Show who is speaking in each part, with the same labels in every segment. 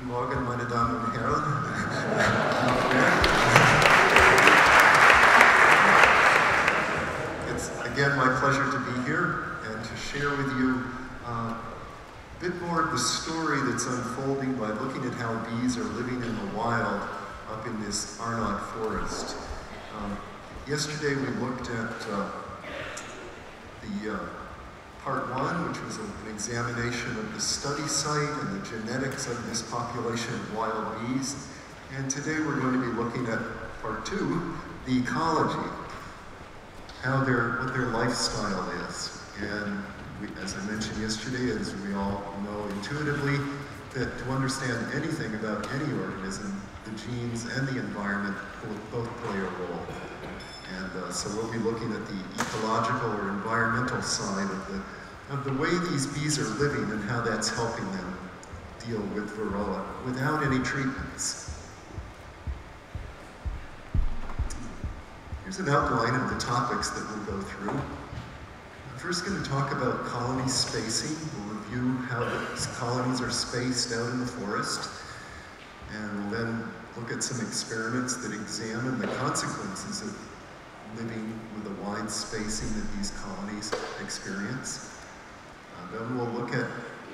Speaker 1: Morgen, meine Damen und Herren. It's again my pleasure to be here and to share with you a bit more of the story that's unfolding by looking at how bees are living in the wild up in this Arnott forest. Yesterday we looked at the part one, which was an examination of the study site and the genetics of this population of wild bees. And today we're going to be looking at part two, the ecology, what their lifestyle is. And as I mentioned yesterday, as we all know intuitively, that to understand anything about any organism, the genes and the environment will both play a role. And so we'll be looking at the ecological or environmental side of the way these bees are living and how that's helping them deal with Varroa without any treatments. Here's an outline of the topics that we'll go through. I'm first going to talk about colony spacing. We'll review how the colonies are spaced out in the forest. And we'll then look at some experiments that examine the consequences of living with a wide spacing that these colonies experience. Then we'll look at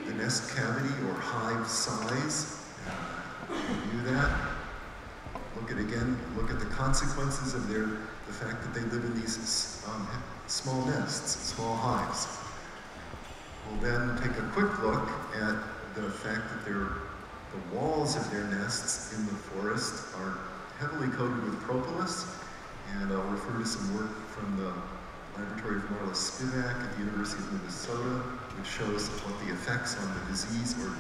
Speaker 1: the nest cavity or hive size, review that. Look at the consequences of the fact that they live in these small nests, small hives. We'll then take a quick look at the fact that the walls of their nests in the forest are heavily coated with propolis. And I'll refer to some work from the laboratory of Marla Spivak at the University of Minnesota, which shows what the effects on the disease or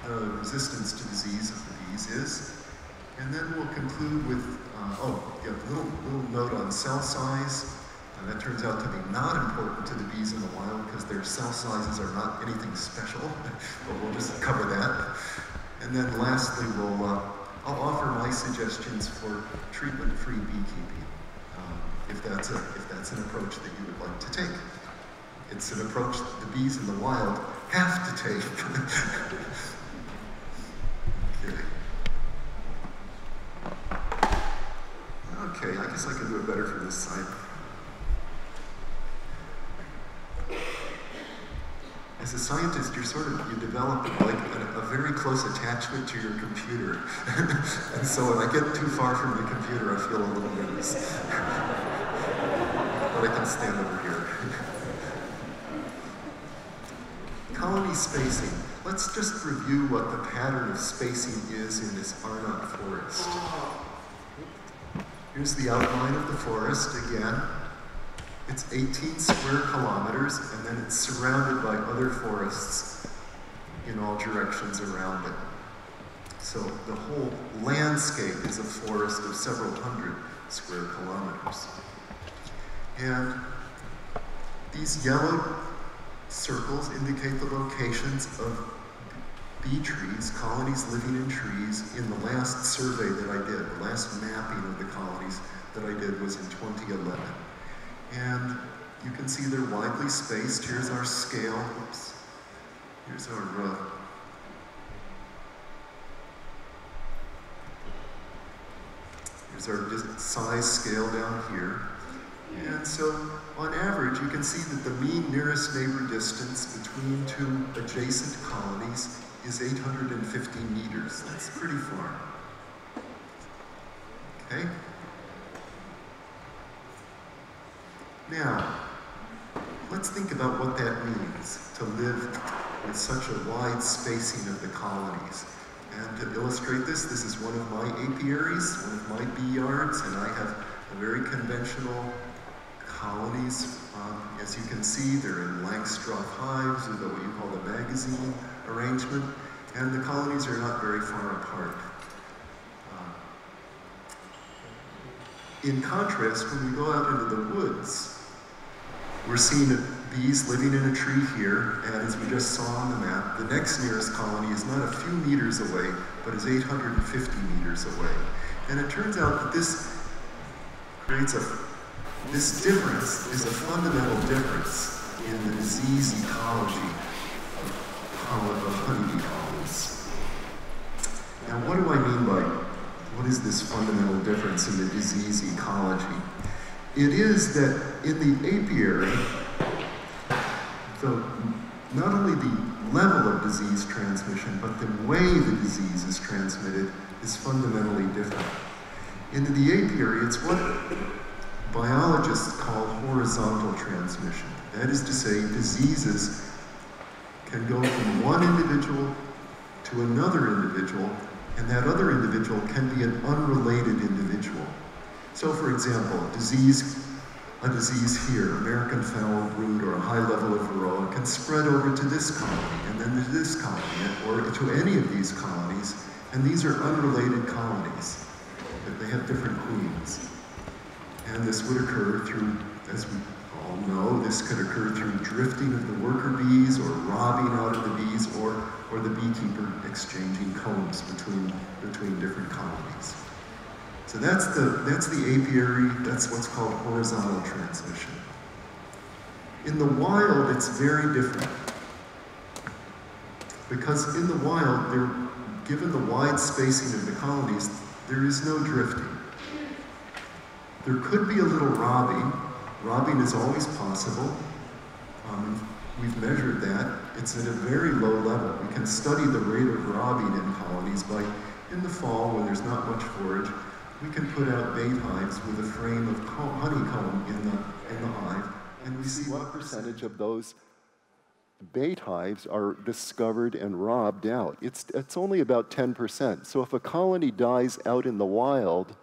Speaker 1: the resistance to disease of the bees is. And then we'll conclude with a little note on cell size. And that turns out to be not important to the bees in the wild because their cell sizes are not anything special, but we'll just cover that. And then lastly, I'll offer my suggestions for treatment-free beekeeping. If that's an approach that you would like to take. It's an approach that the bees in the wild have to take. Okay, I guess I can do it better from this side. As a scientist, you develop like a very close attachment to your computer. And so when I get too far from the computer, I feel a little nervous. But I can stand over here. Colony spacing. Let's just review what the pattern of spacing is in this Arnott forest. Here's the outline of the forest again. It's 18 square kilometers, and then it's surrounded by other forests in all directions around it. So the whole landscape is a forest of several hundred square kilometers. And these yellow circles indicate the locations of bee trees, colonies living in trees, in the last survey that I did. The last mapping of the colonies that I did was in 2011. And you can see they're widely spaced. Here's our scale. Oops. Here's our size scale down here. And so, on average, you can see that the mean nearest neighbor distance between two adjacent colonies is 850 meters. That's pretty far. Okay? Now, let's think about what that means to live with such a wide spacing of the colonies. And to illustrate this is one of my apiaries, one of my bee yards, and I have a very conventional colonies. As you can see, they're in Langstroth hives, or what you call the magazine arrangement, and the colonies are not very far apart. In contrast, when we go out into the woods, we're seeing bees living in a tree here, and as we just saw on the map, the next nearest colony is not a few meters away, but is 850 meters away. And it turns out that this difference is a fundamental difference in the disease ecology of honeybee colonies. difference in the disease ecology. It is that in the apiary, not only the level of disease transmission, but the way the disease is transmitted is fundamentally different. In the apiary, it's what biologists call horizontal transmission. That is to say, diseases can go from one individual to another individual, and that other individual can be an unrelated individual. So for example, a disease here, American foul brood or a high level of Varroa, can spread over to this colony, and then to this colony, or to any of these colonies, and these are unrelated colonies, but they have different queens. And this would occur through, as we all know, this could occur through drifting of the worker bees, or robbing out of the bees, or the beekeeper exchanging combs between different colonies. So that's the apiary, that's what's called horizontal transmission. In the wild, it's very different. Because in the wild, given the wide spacing of the colonies, there is no drifting. There could be a little robbing. Robbing is always possible. We've measured that. It's at a very low level. We can study the rate of robbing in colonies by, in the fall when there's not much forage, we can put out bait hives with a frame of honeycomb in the hive, and we see what percentage of those bait hives are discovered and robbed out. It's only about 10%. So if a colony dies out in the wild,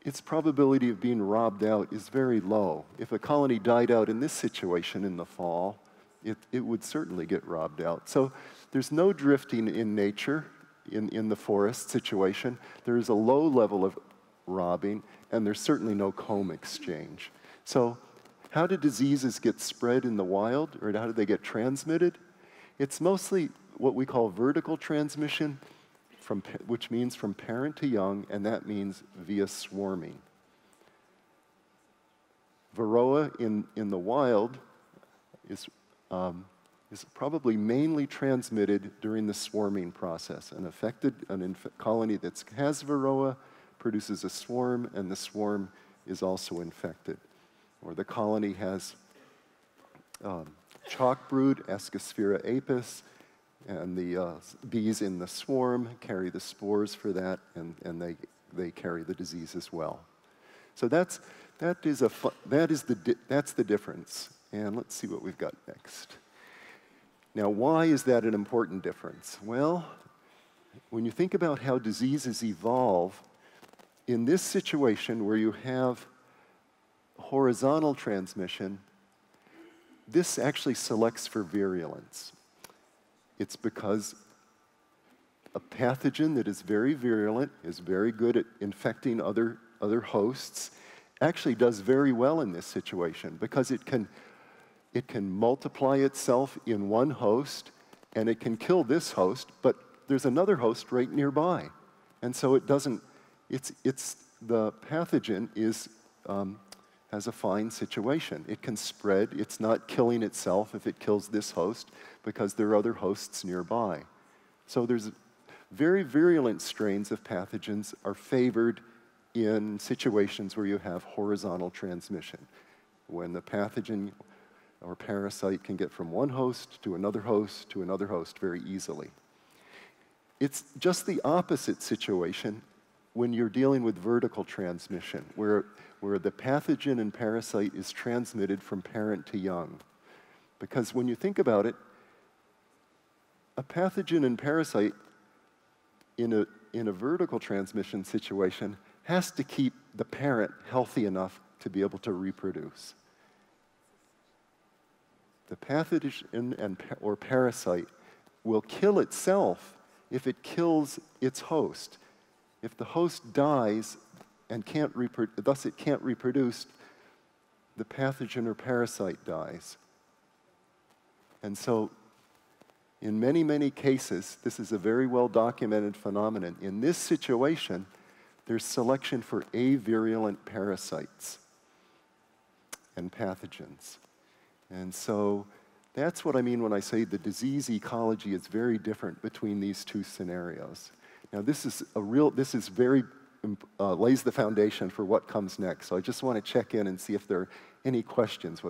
Speaker 1: its probability of being robbed out is very low. If a colony died out in this situation in the fall, it would certainly get robbed out. So there's no drifting in nature in the forest situation. There is a low level of robbing, and there's certainly no comb exchange. So how do diseases get spread in the wild, or how do they get transmitted? It's mostly what we call vertical transmission, which means from parent to young, and that means via swarming. Varroa in the wild is probably mainly transmitted during the swarming process. An colony that has Varroa produces a swarm, and the swarm is also infected. Or the colony has chalk brood, Ascosphaera apis, and the bees in the swarm carry the spores for that, and they carry the disease as well. So that's the difference. And let's see what we've got next. Now, why is that an important difference? Well, when you think about how diseases evolve, in this situation where you have horizontal transmission, this actually selects for virulence. It's because a pathogen that is very virulent, is very good at infecting other hosts, actually does very well in this situation because it can multiply itself in one host, and it can kill this host, but there's another host right nearby. And so it doesn't, the pathogen has a fine situation. It can spread. It's not killing itself if it kills this host because there are other hosts nearby. So there's very virulent strains of pathogens are favored in situations where you have horizontal transmission, when the pathogen or parasite can get from one host to another host to another host very easily. It's just the opposite situation when you're dealing with vertical transmission, where the pathogen and parasite is transmitted from parent to young. Because when you think about it, a pathogen and parasite in a vertical transmission situation has to keep the parent healthy enough to be able to reproduce. The pathogen or parasite will kill itself if it kills its host. If the host dies and thus it can't reproduce, the pathogen or parasite dies. And so, in many, many cases, this is a very well-documented phenomenon. In this situation, there's selection for avirulent parasites and pathogens. And so that's what I mean when I say the disease ecology is very different between these two scenarios. Now this is very
Speaker 2: lays the foundation for what comes next. So I just want to check in and see if there are any questions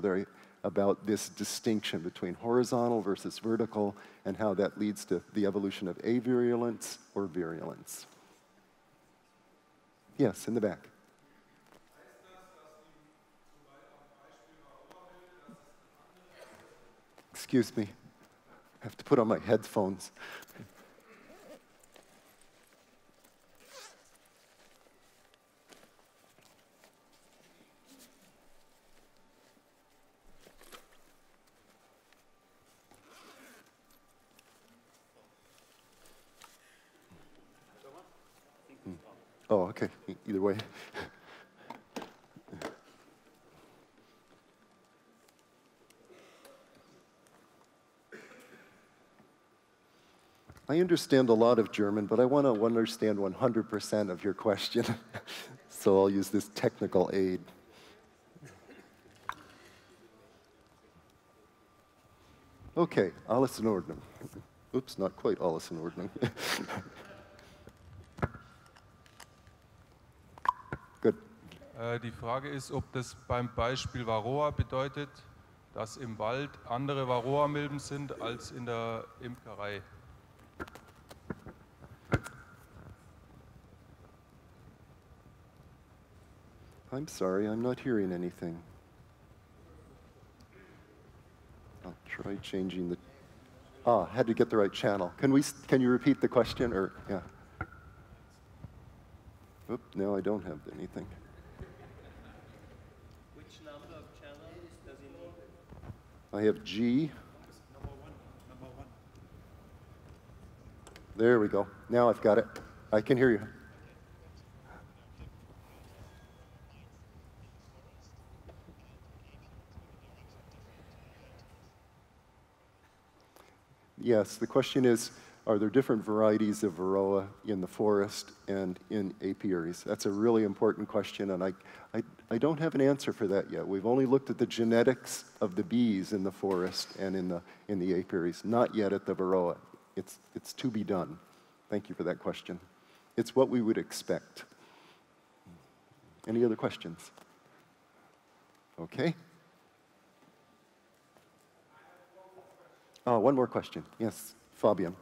Speaker 2: about this distinction between horizontal versus vertical and how that leads to the evolution of avirulence or virulence. Yes, in the back. Excuse me, I have to put on my headphones. Oh, okay, either way. I understand a lot of German, but I want to understand 100% of your question. So I'll use this technical aid. Okay, alles in Ordnung. Oops, not quite alles in Ordnung. Good.
Speaker 3: Die Frage ist, ob das beim Beispiel Varroa bedeutet, dass im Wald andere Varroa-Milben sind als in der Imkerei.
Speaker 2: I'm sorry, I'm not hearing anything. I'll try changing the... had to get the right channel. Can you repeat the question, or, yeah. Oop, no, I don't have anything.
Speaker 4: Which number of channels does he need?
Speaker 2: I have G.
Speaker 5: Number one.
Speaker 2: There we go. Now I've got it. I can hear you. Yes, the question is, are there different varieties of Varroa in the forest and in apiaries? That's a really important question, and I don't have an answer for that yet. We've only looked at the genetics of the bees in the forest and in the apiaries, not yet at the Varroa. It's to be done. Thank you for that question. It's what we would expect. Any other questions? Okay. One more question. Yes, Fabian.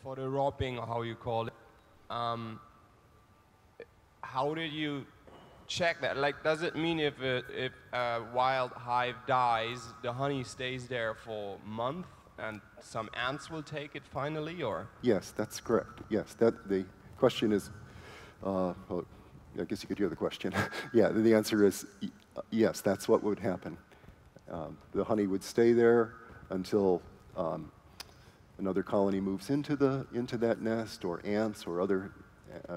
Speaker 6: For the robbing, how you call it, how did you check that? Like, does it mean if a wild hive dies, the honey stays there for a month and some ants will take it finally, or?
Speaker 2: Yes, that's correct. Yes, the question is, well, I guess you could hear the question. Yeah, the answer is yes, that's what would happen. The honey would stay there until another colony moves into that nest, or ants or other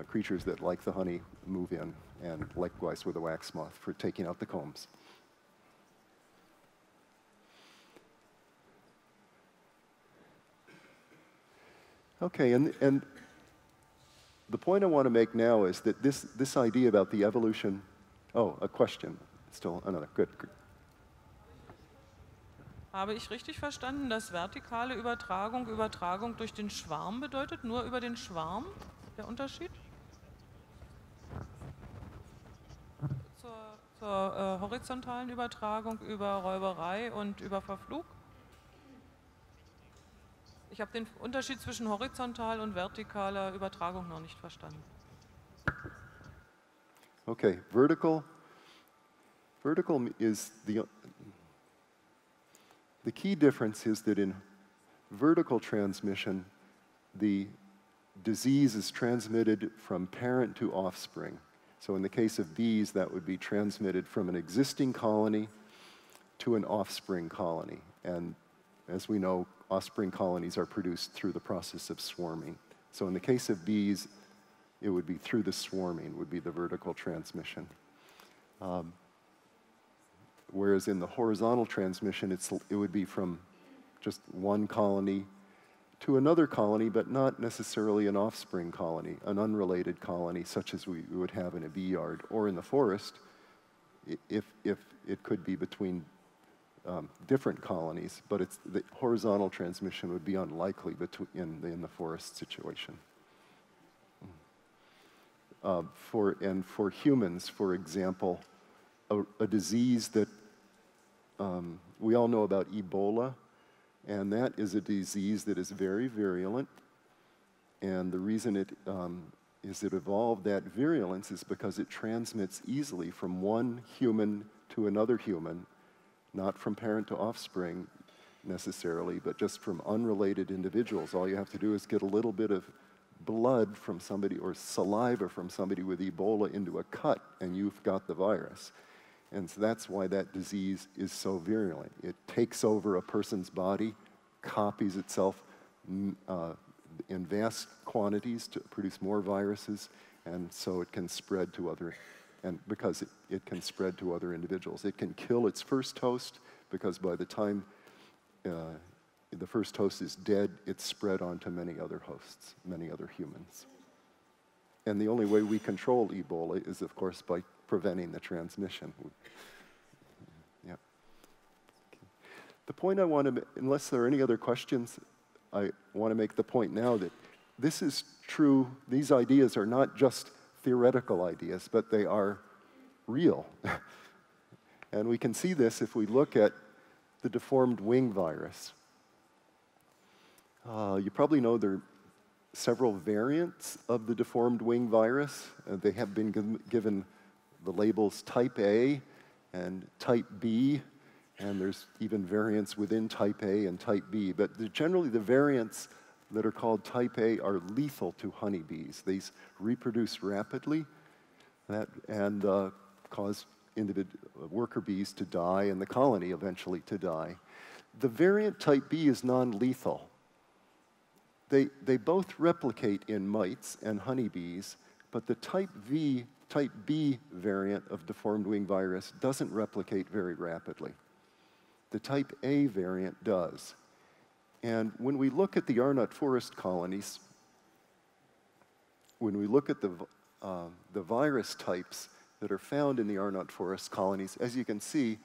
Speaker 2: creatures that like the honey move in, and likewise with the wax moth for taking out the combs. Okay, and the point I want to make now is that this idea about the evolution, a question, still another, good.
Speaker 7: Habe ich richtig verstanden, dass vertikale Übertragung durch den Schwarm bedeutet? Nur über den Schwarm der Unterschied? Zur horizontalen Übertragung über Räuberei und über Verflug? Ich habe den Unterschied zwischen horizontal und vertikaler Übertragung noch nicht verstanden.
Speaker 2: Okay, vertical is the key difference is that in vertical transmission, the disease is transmitted from parent to offspring. So in the case of bees, that would be transmitted from an existing colony to an offspring colony. And as we know, offspring colonies are produced through the process of swarming. So in the case of bees, it would be through the swarming, would be the vertical transmission. Whereas in the horizontal transmission, it would be from just one colony to another colony, but not necessarily an offspring colony, an unrelated colony, such as we would have in a bee yard or in the forest, if it could be between different colonies, but the horizontal transmission would be unlikely in the forest situation. For humans, for example, a disease that we all know about Ebola, and that is a disease that is very virulent. And the reason it evolved that virulence is because it transmits easily from one human to another human, not from parent to offspring necessarily, but just from unrelated individuals. All you have to do is get a little bit of blood from somebody or saliva from somebody with Ebola into a cut, and you've got the virus. And so that's why that disease is so virulent. It takes over a person's body, copies itself in vast quantities to produce more viruses, and so it can spread to other, and because it can spread to other individuals. It can kill its first host, because by the time the first host is dead, it's spread onto many other hosts, many other humans. And the only way we control Ebola is, of course, by preventing the transmission. Yeah. Okay. The point I want to, unless there are any other questions, I want to make the point now that this is true. These ideas are not just theoretical ideas, but they are real. And we can see this if we look at the deformed wing virus. You probably know there are several variants of the deformed wing virus. They have been given the labels type A and type B, and there's even variants within type A and type B. But generally the variants that are called type A are lethal to honeybees. These reproduce rapidly and cause worker bees to die and the colony eventually to die. The variant type B is non-lethal. They both replicate in mites and honeybees, but the type B variant of deformed wing virus doesn't replicate very rapidly. The type A variant does. And when we look at the Arnott forest colonies, when we look at the virus types that are found in the Arnott forest colonies, as you can see,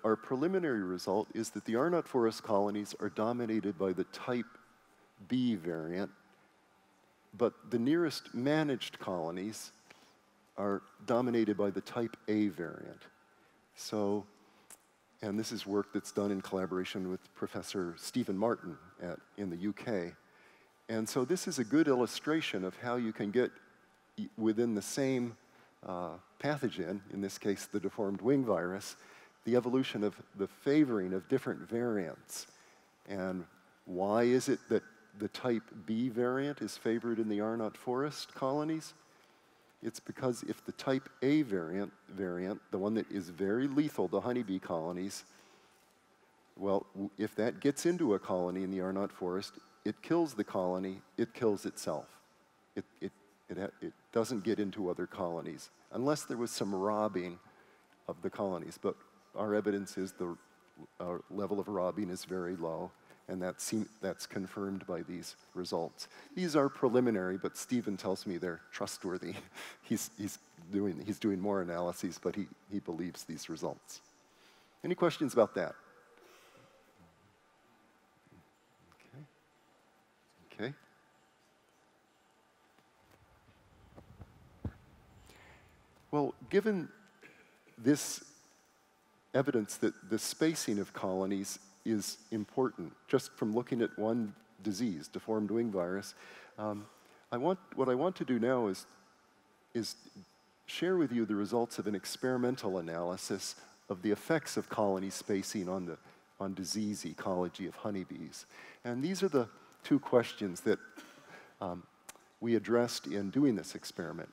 Speaker 2: our preliminary result is that the Arnott forest colonies are dominated by the type B variant, but the nearest managed colonies are dominated by the type A variant. So, and this is work that's done in collaboration with Professor Stephen Martin in the UK. And so this is a good illustration of how you can get within the same pathogen, in this case the deformed wing virus, the evolution of the favoring of different variants. And why is it that the type B variant is favored in the Arnott forest colonies? It's because if the type A variant, the one that is very lethal to honeybee colonies, well, if that gets into a colony in the Arnott forest, it kills the colony, it kills itself. It doesn't get into other colonies, unless there was some robbing of the colonies. But our evidence is the level of robbing is very low, and that's confirmed by these results. These are preliminary, but Stephen tells me they're trustworthy. He's doing more analyses, but he believes these results. Any questions about that? Okay. Well, given this evidence that the spacing of colonies is important, just from looking at one disease, deformed wing virus, what I want to do now is share with you the results of an experimental analysis of the effects of colony spacing on disease ecology of honeybees. And these are the two questions that we addressed in doing this experiment.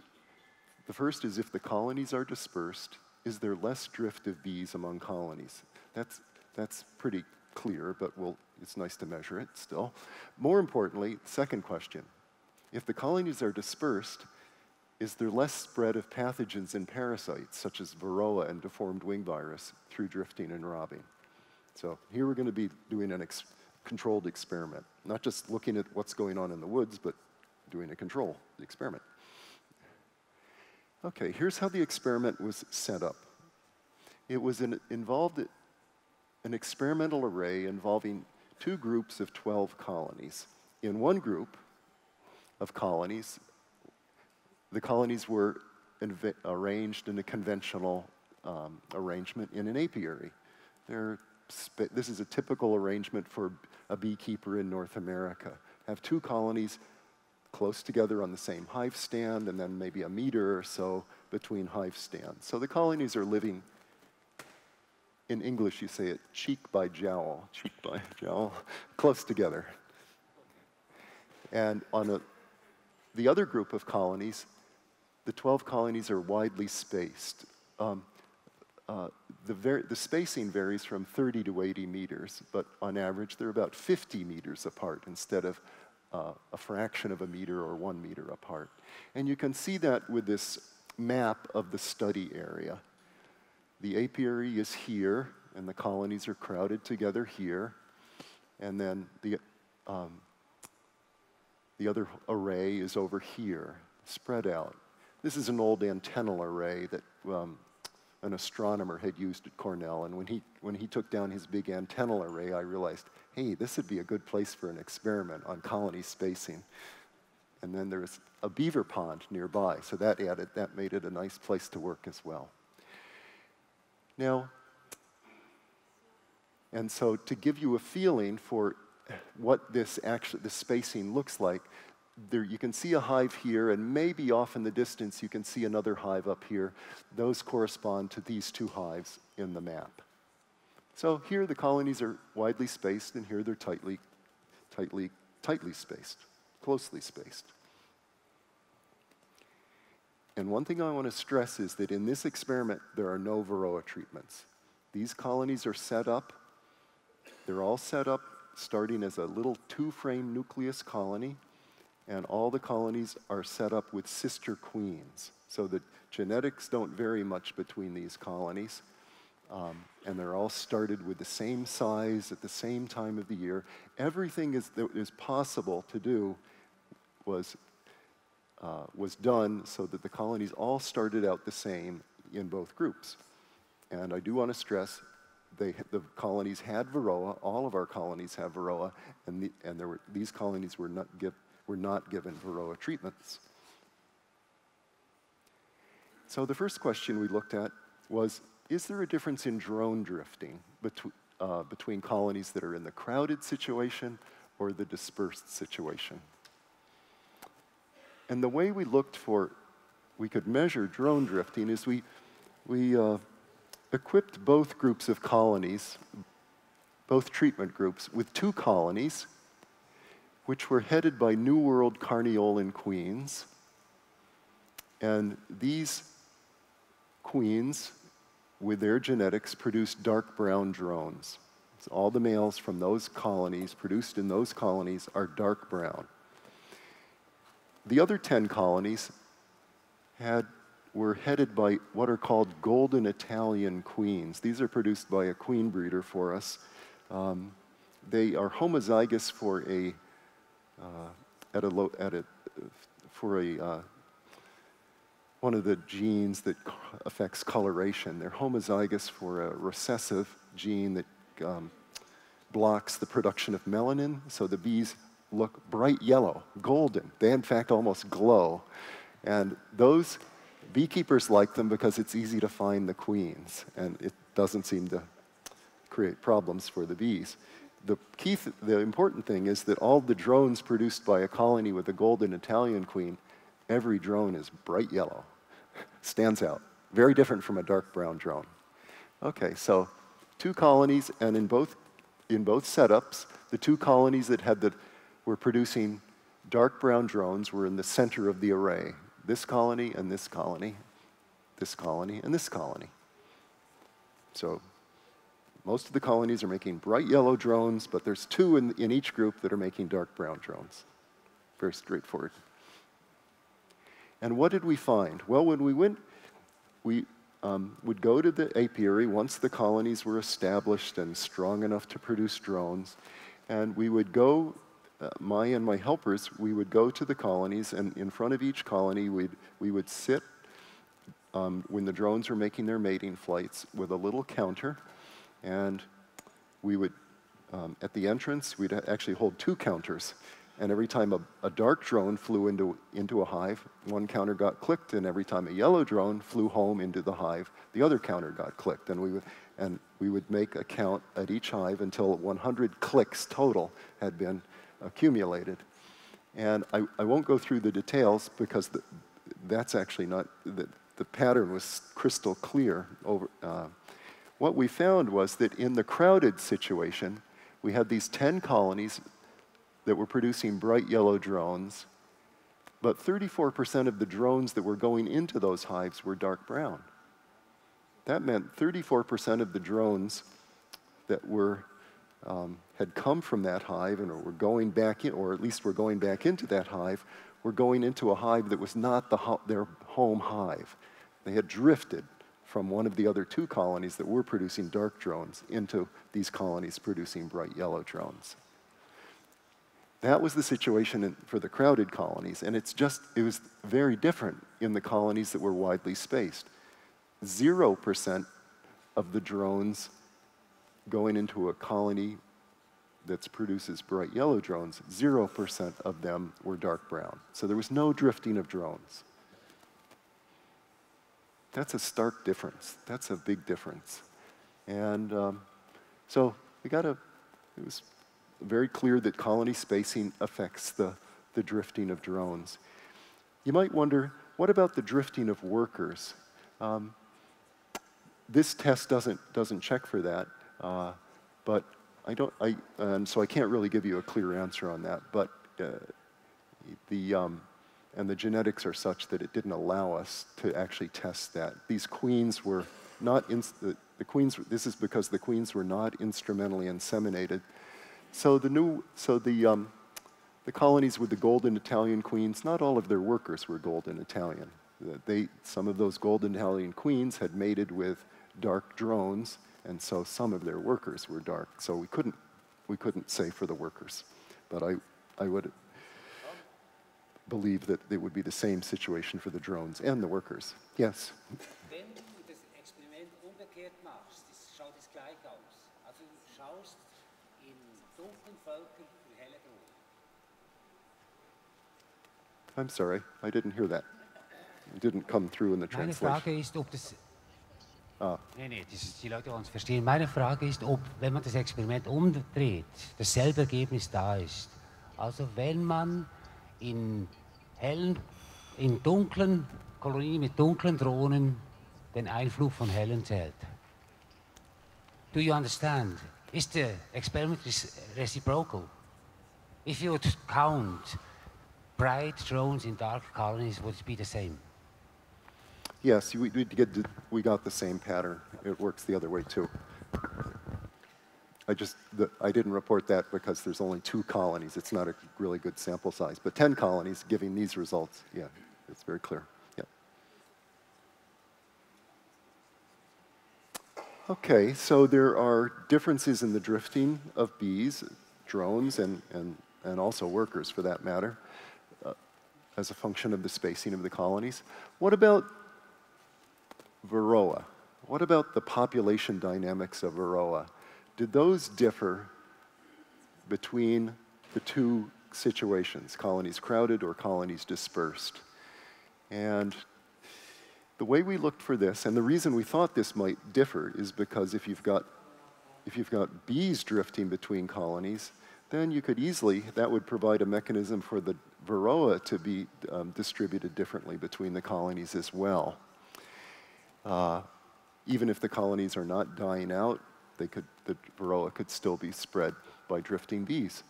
Speaker 2: The first is, if the colonies are dispersed, is there less drift of bees among colonies? That's pretty clear, but it's nice to measure it still. More importantly, second question, if the colonies are dispersed, is there less spread of pathogens and parasites, such as Varroa and deformed wing virus, through drifting and robbing? So here we're going to be doing a controlled experiment, not just looking at what's going on in the woods, but doing a control experiment. Okay, here's how the experiment was set up. It was involved an experimental array involving two groups of 12 colonies. In one group of colonies, the colonies were arranged in a conventional arrangement in an apiary. This is a typical arrangement for a beekeeper in North America. Have two colonies close together on the same hive stand, and then maybe a meter or so between hive stands. So the colonies are living, in English you say it cheek by jowl, close together. And on the other group of colonies, the 12 colonies are widely spaced. The spacing varies from 30 to 80 meters, but on average they're about 50 meters apart instead of a fraction of a meter or 1 meter apart. And you can see that with this map of the study area. The apiary is here, and the colonies are crowded together here, and then the other array is over here, spread out. This is an old antennal array that an astronomer had used at Cornell, and when he took down his big antennal array, I realized, hey, this would be a good place for an experiment on colony spacing. And then there's a beaver pond nearby, so that made it a nice place to work as well. Now, and so to give you a feeling for what this spacing looks like, you can see a hive here, and maybe off in the distance you can see another hive up here. Those correspond to these two hives in the map. So here the colonies are widely spaced, and here they're tightly spaced, closely spaced. And one thing I want to stress is that in this experiment there are no Varroa treatments. These colonies are set up, they're all set up starting as a little 2-frame nucleus colony, and all the colonies are set up with sister queens. So the genetics don't vary much between these colonies, and they're all started with the same size at the same time of the year. Everything that is possible to do was done so that the colonies all started out the same in both groups. And I do want to stress, the colonies had Varroa, all of our colonies have Varroa, and these colonies were not given Varroa treatments. So the first question we looked at was, is there a difference in drone drifting between colonies that are in the crowded situation or the dispersed situation? And the way we could measure drone drifting is we equipped both groups of colonies, both treatment groups, with 2 colonies which were headed by New World Carniolan queens. And these queens, with their genetics, produced dark brown drones. So all the males from those colonies, produced in those colonies, are dark brown. The other 10 colonies were headed by what are called golden Italian queens. These are produced by a queen breeder for us. They are homozygous for one of the genes that affects coloration. They're homozygous for a recessive gene that blocks the production of melanin, so the bees look bright yellow, golden. They in fact almost glow. And those beekeepers like them because it's easy to find the queens, and it doesn't seem to create problems for the bees. The important thing is that all the drones produced by a colony with a golden Italian queen, every drone is bright yellow, stands out. Very different from a dark brown drone. Okay, so 2 colonies, and in both setups, the 2 colonies that were producing dark brown drones were in the center of the array. This colony and this colony, this colony and this colony. So most of the colonies are making bright yellow drones, but there's 2 in each group that are making dark brown drones. Very straightforward. And what did we find? Well, when we went, we would go to the apiary once the colonies were established and strong enough to produce drones, and we would go, and my helpers, we would go to the colonies, and in front of each colony, we would sit when the drones were making their mating flights with a little counter. And we would, at the entrance, we'd actually hold 2 counters. and every time a dark drone flew into a hive, one counter got clicked, and every time a yellow drone flew home into the hive, the other counter got clicked. And we would make a count at each hive until 100 clicks total had been accumulated. And I won't go through the details because that's actually not, the pattern was crystal clear. What we found was that in the crowded situation, we had these 10 colonies that were producing bright yellow drones, but 34% of the drones that were going into those hives were dark brown. That meant 34% of the drones that had come from that hive and were going back in, or at least were going back into that hive, were going into a hive that was not their home hive. They had drifted from one of the other 2 colonies that were producing dark drones into these colonies producing bright yellow drones. That was the situation for the crowded colonies, and it was very different in the colonies that were widely spaced. 0% of the drones going into a colony that produces bright yellow drones, 0% of them were dark brown. So there was no drifting of drones. That's a stark difference. That's a big difference. And so it was very clear that colony spacing affects the drifting of drones. You might wonder, what about the drifting of workers? This test doesn't check for that, but so I can't really give you a clear answer on that. But and the genetics are such that it didn't allow us to actually test that. These queens were not the queens. This is because the queens were not instrumentally inseminated. So the colonies with the golden Italian queens, not all of their workers were golden Italian. Some of those golden Italian queens had mated with dark drones, and so some of their workers were dark. So we couldn't say for the workers, but I would believe that it would be the same situation for the drones and the workers. Yes?
Speaker 8: Wenn du das Experiment umgekehrt machst, schaut es gleich aus. Also du schaust in dunklen Völkern für helle Drohnen.
Speaker 2: I'm sorry, I didn't hear that. It didn't come through in the
Speaker 9: Meine
Speaker 2: translation.
Speaker 9: Frage ist, ob das... Nee, die Leute wollen es verstehen. Meine Frage ist, ob, wenn man das Experiment umdreht, dasselbe Ergebnis da ist. Also wenn man in dunklen Kolonien mit dunklen Drohnen den Einflug von hellen zählt. Do you understand? Is the experiment reciprocal? If you would count bright drones in dark colonies, would it be the same?
Speaker 2: Yes, we got the same pattern. It works the other way too. I didn't report that because there's only 2 colonies. It's not a really good sample size. But 10 colonies giving these results, yeah, it's very clear. Yeah. Okay, so there are differences in the drifting of bees, drones, and also workers for that matter, as a function of the spacing of the colonies. What about Varroa? What about the population dynamics of Varroa? Did those differ between the 2 situations, colonies crowded or colonies dispersed? And the way we looked for this, and the reason we thought this might differ, is because if you've got bees drifting between colonies, then you could easily, that would provide a mechanism for the Varroa to be distributed differently between the colonies as well. Even if the colonies are not dying out, the Varroa could still be spread by drifting bees.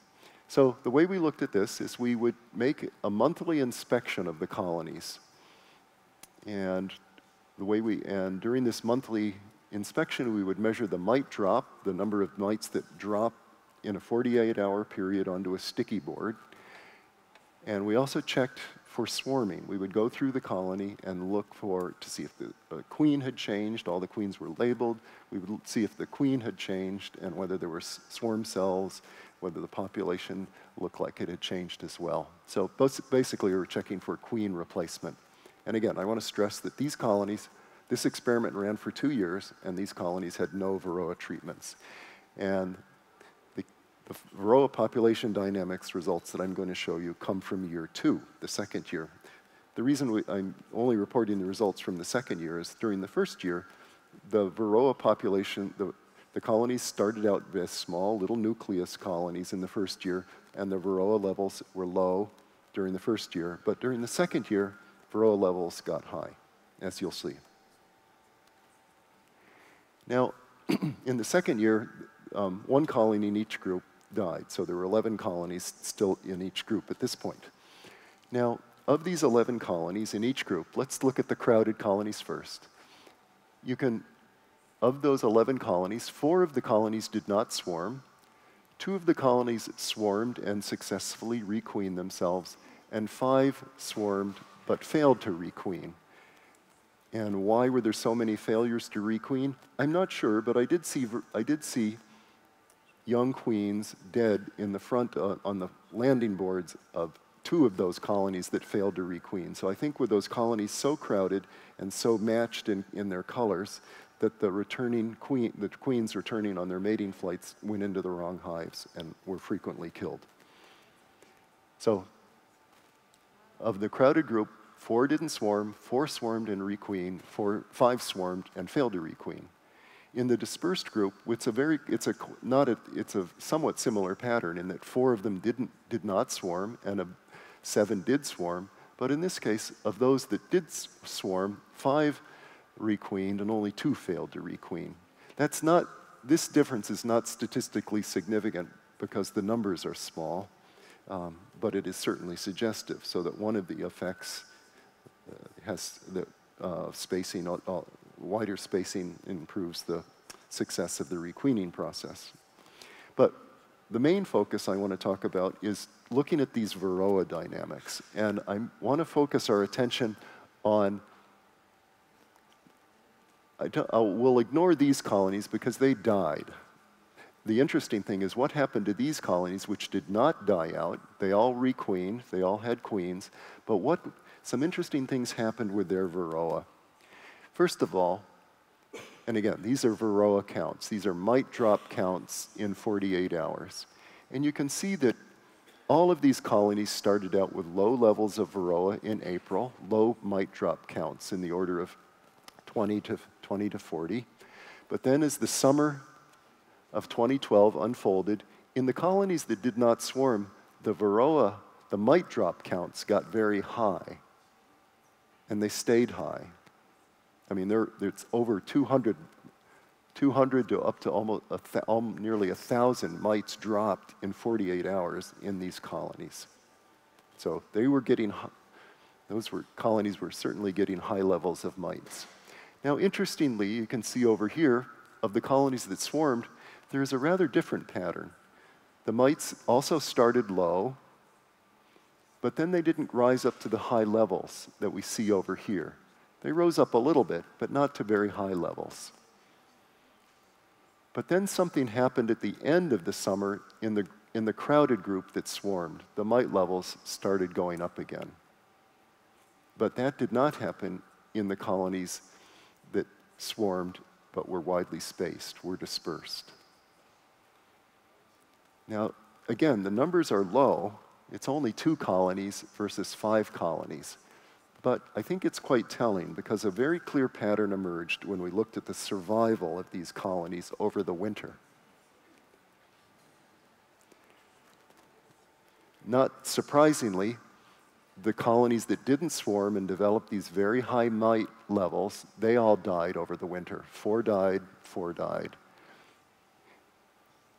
Speaker 2: So the way we looked at this is we would make a monthly inspection of the colonies. And during this monthly inspection, we would measure the mite drop, the number of mites that drop in a 48-hour period onto a sticky board. And we also checked for swarming. We would go through the colony and look to see if the queen had changed. All the queens were labeled. We would see if the queen had changed and whether there were swarm cells, whether the population looked like it had changed as well. So basically, we were checking for queen replacement. And again, I want to stress that these colonies, this experiment ran for 2 years, and these colonies had no Varroa treatments. And The Varroa population dynamics results that I'm going to show you come from year 2, the second year. The reason I'm only reporting the results from the second year is during the first year, the Varroa population, the colonies started out as small little nucleus colonies in the first year, and the Varroa levels were low during the first year. But during the second year, Varroa levels got high, as you'll see. Now, in the second year, one colony in each group died. So there were 11 colonies still in each group at this point. Now, of these 11 colonies in each group, let's look at the crowded colonies first. Of those 11 colonies, 4 of the colonies did not swarm. 2 of the colonies swarmed and successfully requeened themselves, and 5 swarmed but failed to requeen. And why were there so many failures to requeen? I'm not sure, but I did see young queens dead in the front on the landing boards of 2 of those colonies that failed to requeen. So I think with those colonies so crowded and so matched in their colors that the queens returning on their mating flights went into the wrong hives and were frequently killed. So of the crowded group, 4 didn't swarm, 4 swarmed and requeened, 5 swarmed and failed to requeen. In the dispersed group, it's a somewhat similar pattern in that 4 of them did not swarm and 7 did swarm. But in this case, of those that did swarm, 5 requeened and only 2 failed to requeen. This difference is not statistically significant because the numbers are small, but it is certainly suggestive, so that one of the effects has the spacing, wider spacing improves the success of the requeening process. But the main focus I want to talk about is looking at these Varroa dynamics. And I want to focus our attention on, we'll ignore these colonies because they died. The interesting thing is what happened to these colonies which did not die out. They all requeened, they all had queens, but some interesting things happened with their Varroa. First of all, and again, these are Varroa counts. These are mite drop counts in 48 hours. And you can see that all of these colonies started out with low levels of Varroa in April, low mite drop counts in the order of 20 to 40. But then as the summer of 2012 unfolded, in the colonies that did not swarm, the Varroa, the mite drop counts got very high. And they stayed high. I mean, it's over 200 to up to almost nearly 1,000 mites dropped in 48 hours in these colonies. So colonies were certainly getting high levels of mites. Now, interestingly, you can see over here, of the colonies that swarmed, there's a rather different pattern. The mites also started low, but then they didn't rise up to the high levels that we see over here. They rose up a little bit, but not to very high levels. But then something happened at the end of the summer in the crowded group that swarmed. The mite levels started going up again. But that did not happen in the colonies that swarmed but were widely spaced, were dispersed. Now, again, the numbers are low. It's only 2 colonies versus 5 colonies. But I think it's quite telling because a very clear pattern emerged when we looked at the survival of these colonies over the winter. Not surprisingly, the colonies that didn't swarm and developed these very high mite levels, they all died over the winter. 4 died, 4 died.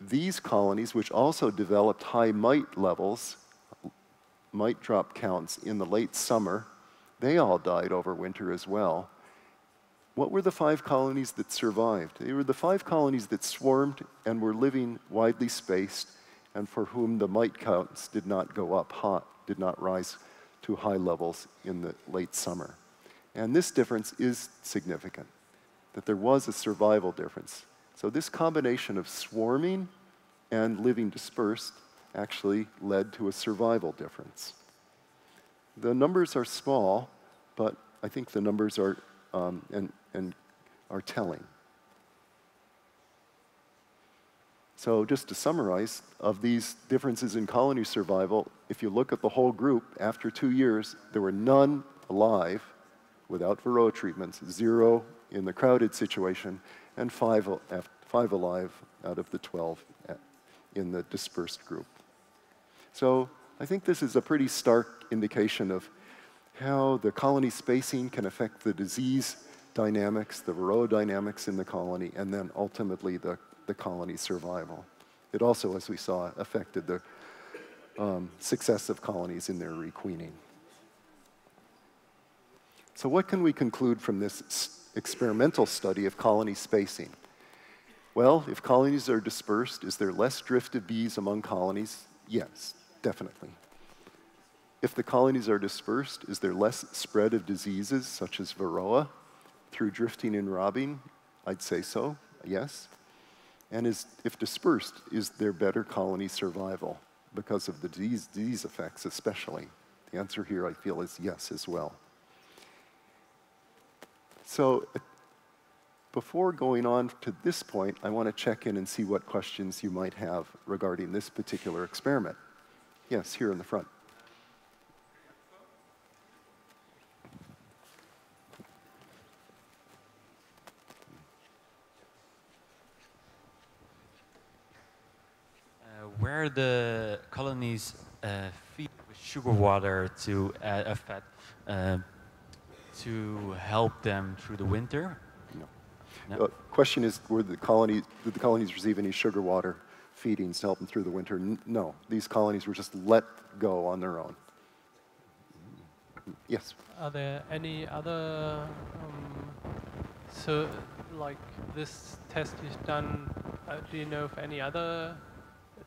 Speaker 2: These colonies, which also developed high mite levels, mite drop counts in the late summer, they all died over winter as well. What were the 5 colonies that survived? They were the 5 colonies that swarmed and were living widely spaced and for whom the mite counts did not go up hot, did not rise to high levels in the late summer. And this difference is significant, that there was a survival difference. So this combination of swarming and living dispersed actually led to a survival difference. The numbers are small, but I think the numbers are are telling. So just to summarize, of these differences in colony survival, if you look at the whole group, after 2 years, there were none alive without Varroa treatments, 0 in the crowded situation, and 5 alive out of the 12 in the dispersed group. So I think this is a pretty stark indication of how the colony spacing can affect the disease dynamics, the Varroa dynamics in the colony, and then ultimately the colony survival. It also, as we saw, affected the success of colonies in their requeening. So what can we conclude from this experimental study of colony spacing? Well, if colonies are dispersed, is there less drift of bees among colonies? Yes, definitely. If the colonies are dispersed, is there less spread of diseases such as Varroa through drifting and robbing? I'd say so, yes. And if dispersed, is there better colony survival because of the disease effects especially? The answer here, I feel, is yes as well. So before going on to this point, I want to check in and see what questions you might have regarding this particular experiment. Yes, here in the front.
Speaker 10: Where the colonies feed with sugar water to a fat to help them through the winter?
Speaker 2: No. The question is, did the colonies receive any sugar water feedings to help them through the winter? No. These colonies were just let go on their own. Yes?
Speaker 11: Are there any other, so like this test is done, do you know if any other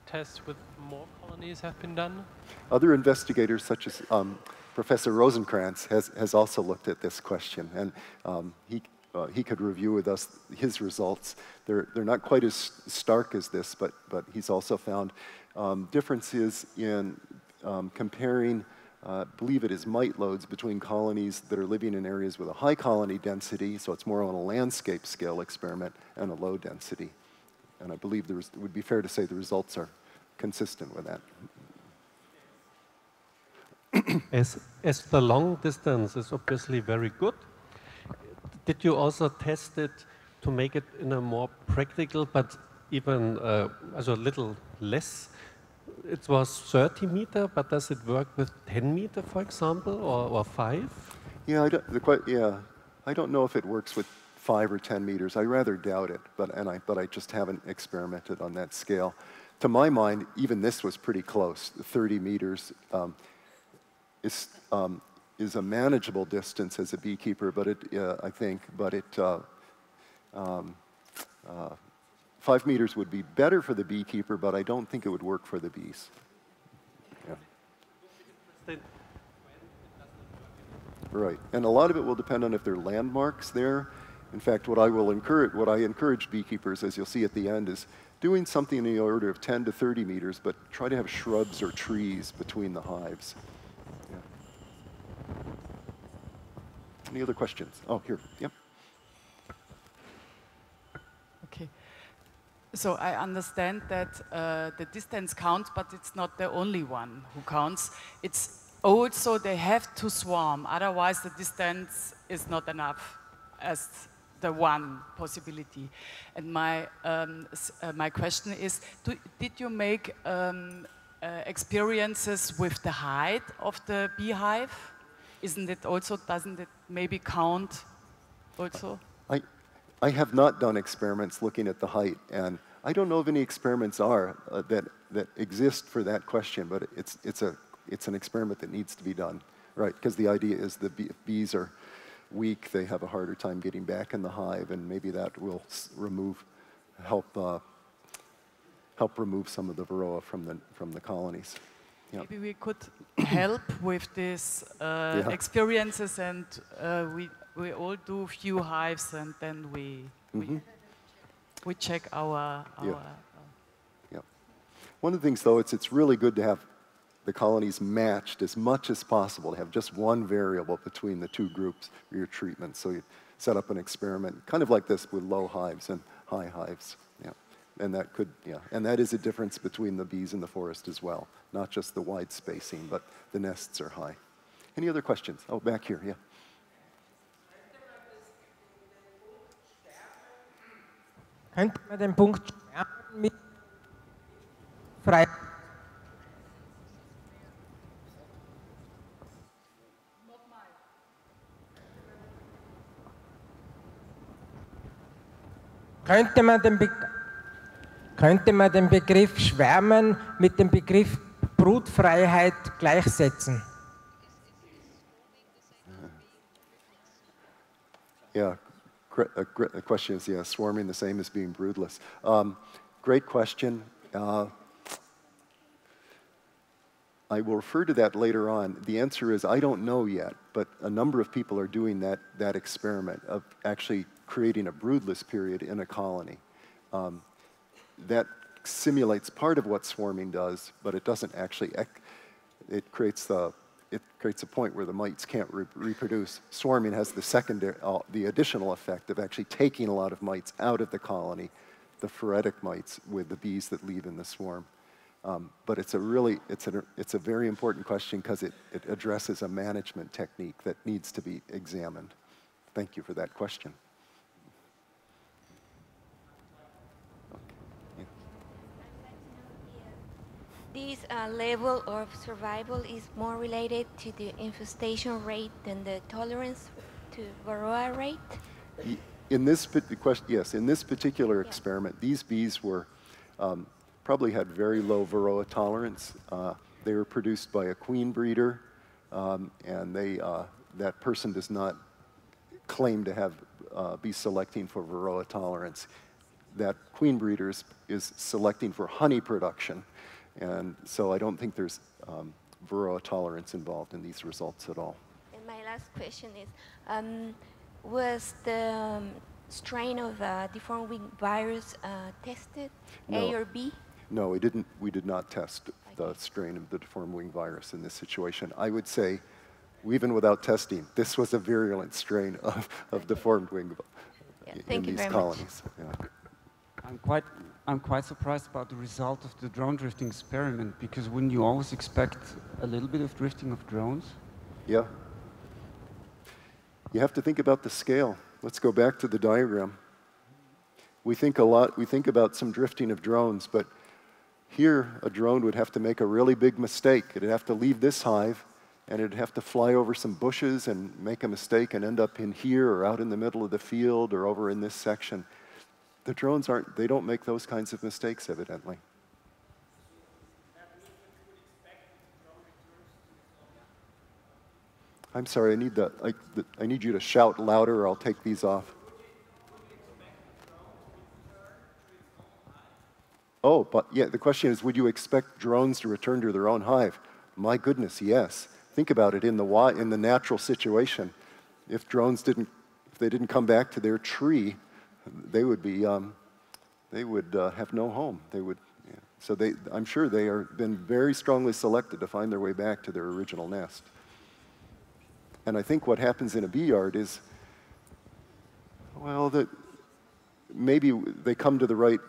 Speaker 11: tests with more colonies have been done?
Speaker 2: Other investigators, such as Professor Rosenkrantz, has also looked at this question, and he could review with us his results. They're not quite as stark as this, but he's also found differences in comparing, I believe it is mite loads between colonies that are living in areas with a high colony density, so it's more on a landscape scale experiment, and a low density. And I believe it would be fair to say the results are consistent with that.
Speaker 12: As the long distance is obviously very good, did you also test it to make it in a more practical, but even as a little less? It was 30 meter, but does it work with 10 meter, for example, or 5?
Speaker 2: Yeah, I don't know if it works with 5 or 10 meters. I rather doubt it, but I just haven't experimented on that scale. To my mind, even this was pretty close. 30 meters is a manageable distance as a beekeeper, but I think 5 meters would be better for the beekeeper, but I don't think it would work for the bees. Yeah. Right, and a lot of it will depend on if there are landmarks there. In fact, what I encourage beekeepers, as you'll see at the end, is doing something in the order of 10 to 30 meters, but try to have shrubs or trees between the hives. Yeah. Any other questions? Oh, here, yep.
Speaker 13: Okay. So I understand that the distance counts, but it's not the only one who counts. It's also they have to swarm, otherwise the distance is not enough as the one possibility. And my question is, did you make experiences with the height of the beehive? Doesn't it maybe count also?
Speaker 2: I have not done experiments looking at the height, and I don't know if any experiments that exist for that question, but it's an experiment that needs to be done, right? Because the idea is the bees are weak, they have a harder time getting back in the hive, and maybe that will help remove some of the Varroa from the colonies. Yeah.
Speaker 13: Maybe we could help with these experiences, and we all do few hives, and then we check our
Speaker 2: yeah. One of the things, though, it's really good to have the colonies matched as much as possible, to have just one variable between the two groups for your treatment. So you set up an experiment, kind of like this with low hives and high hives. Yeah. And that could, yeah, and that is a difference between the bees in the forest as well. Not just the wide spacing, but the nests are high. Any other questions? Oh, back here, yeah.
Speaker 14: Könnte man den Punkt Schwärmen mit frei... Könnte man den Begriff Schwärmen mit dem Begriff Brutfreiheit gleichsetzen?
Speaker 2: Yeah, the question is, yeah, swarming the same as being broodless. Great question. I will refer to that later on. The answer is I don't know yet, but a number of people are doing that experiment of actually creating a broodless period in a colony. That simulates part of what swarming does, but it doesn't actually, it creates a point where the mites can't reproduce. Swarming has the secondary, the additional effect of actually taking a lot of mites out of the colony, the phoretic mites with the bees that leave in the swarm. But it's a very important question because it addresses a management technique that needs to be examined. Thank you for that question.
Speaker 15: This level of survival is more related to the infestation rate than the tolerance to Varroa rate?
Speaker 2: In this yes, in this particular experiment, these bees were probably had very low Varroa tolerance. They were produced by a queen breeder, and that person does not claim to have be selecting for Varroa tolerance. That queen breeder is selecting for honey production. And so I don't think there's Varroa tolerance involved in these results at all.
Speaker 15: And my last question is, was the strain of deformed wing virus tested,
Speaker 2: No.
Speaker 15: A or B?
Speaker 2: No, we did not test the strain of the deformed wing virus in this situation. I would say, even without testing, this was a virulent strain of deformed wing in these colonies. Yeah.
Speaker 16: I'm quite surprised about the result of the drone drifting experiment, because wouldn't you always expect a little bit of drifting of drones?
Speaker 2: Yeah. You have to think about the scale. Let's go back to the diagram. We think about some drifting of drones, but here a drone would have to make a really big mistake. It'd have to leave this hive, and it'd have to fly over some bushes and make a mistake and end up in here or out in the middle of the field or over in this section. The drones they don't make those kinds of mistakes, evidently. I'm sorry, I need you to shout louder or I'll take these off. Oh, but yeah, the question is, would you expect drones to return to their own hive? My goodness, yes. Think about it in the natural situation. If drones didn't come back to their tree, they would be, they would have no home. They would, yeah. So I'm sure they are been very strongly selected to find their way back to their original nest. And I think what happens in a bee yard is, well, maybe they come to the right.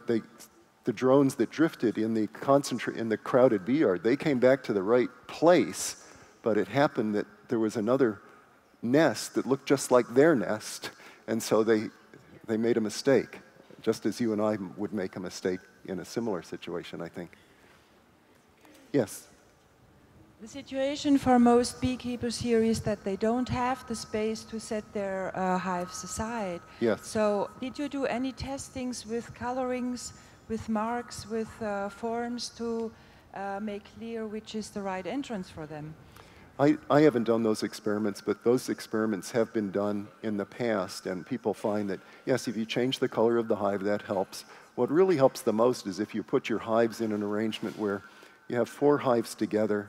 Speaker 2: The drones that drifted in the crowded bee yard, they came back to the right place, but it happened that there was another nest that looked just like their nest, and so they made a mistake, just as you and I would make a mistake in a similar situation, I think. Yes?
Speaker 17: The situation for most beekeepers here is that they don't have the space to set their hives aside.
Speaker 2: Yes.
Speaker 17: So did you do any testings with colorings, with marks, with forms to make clear which is the right entrance for them?
Speaker 2: I haven't done those experiments, but those experiments have been done in the past, and people find that, yes, if you change the color of the hive, that helps. What really helps the most is if you put your hives in an arrangement where you have 4 hives together,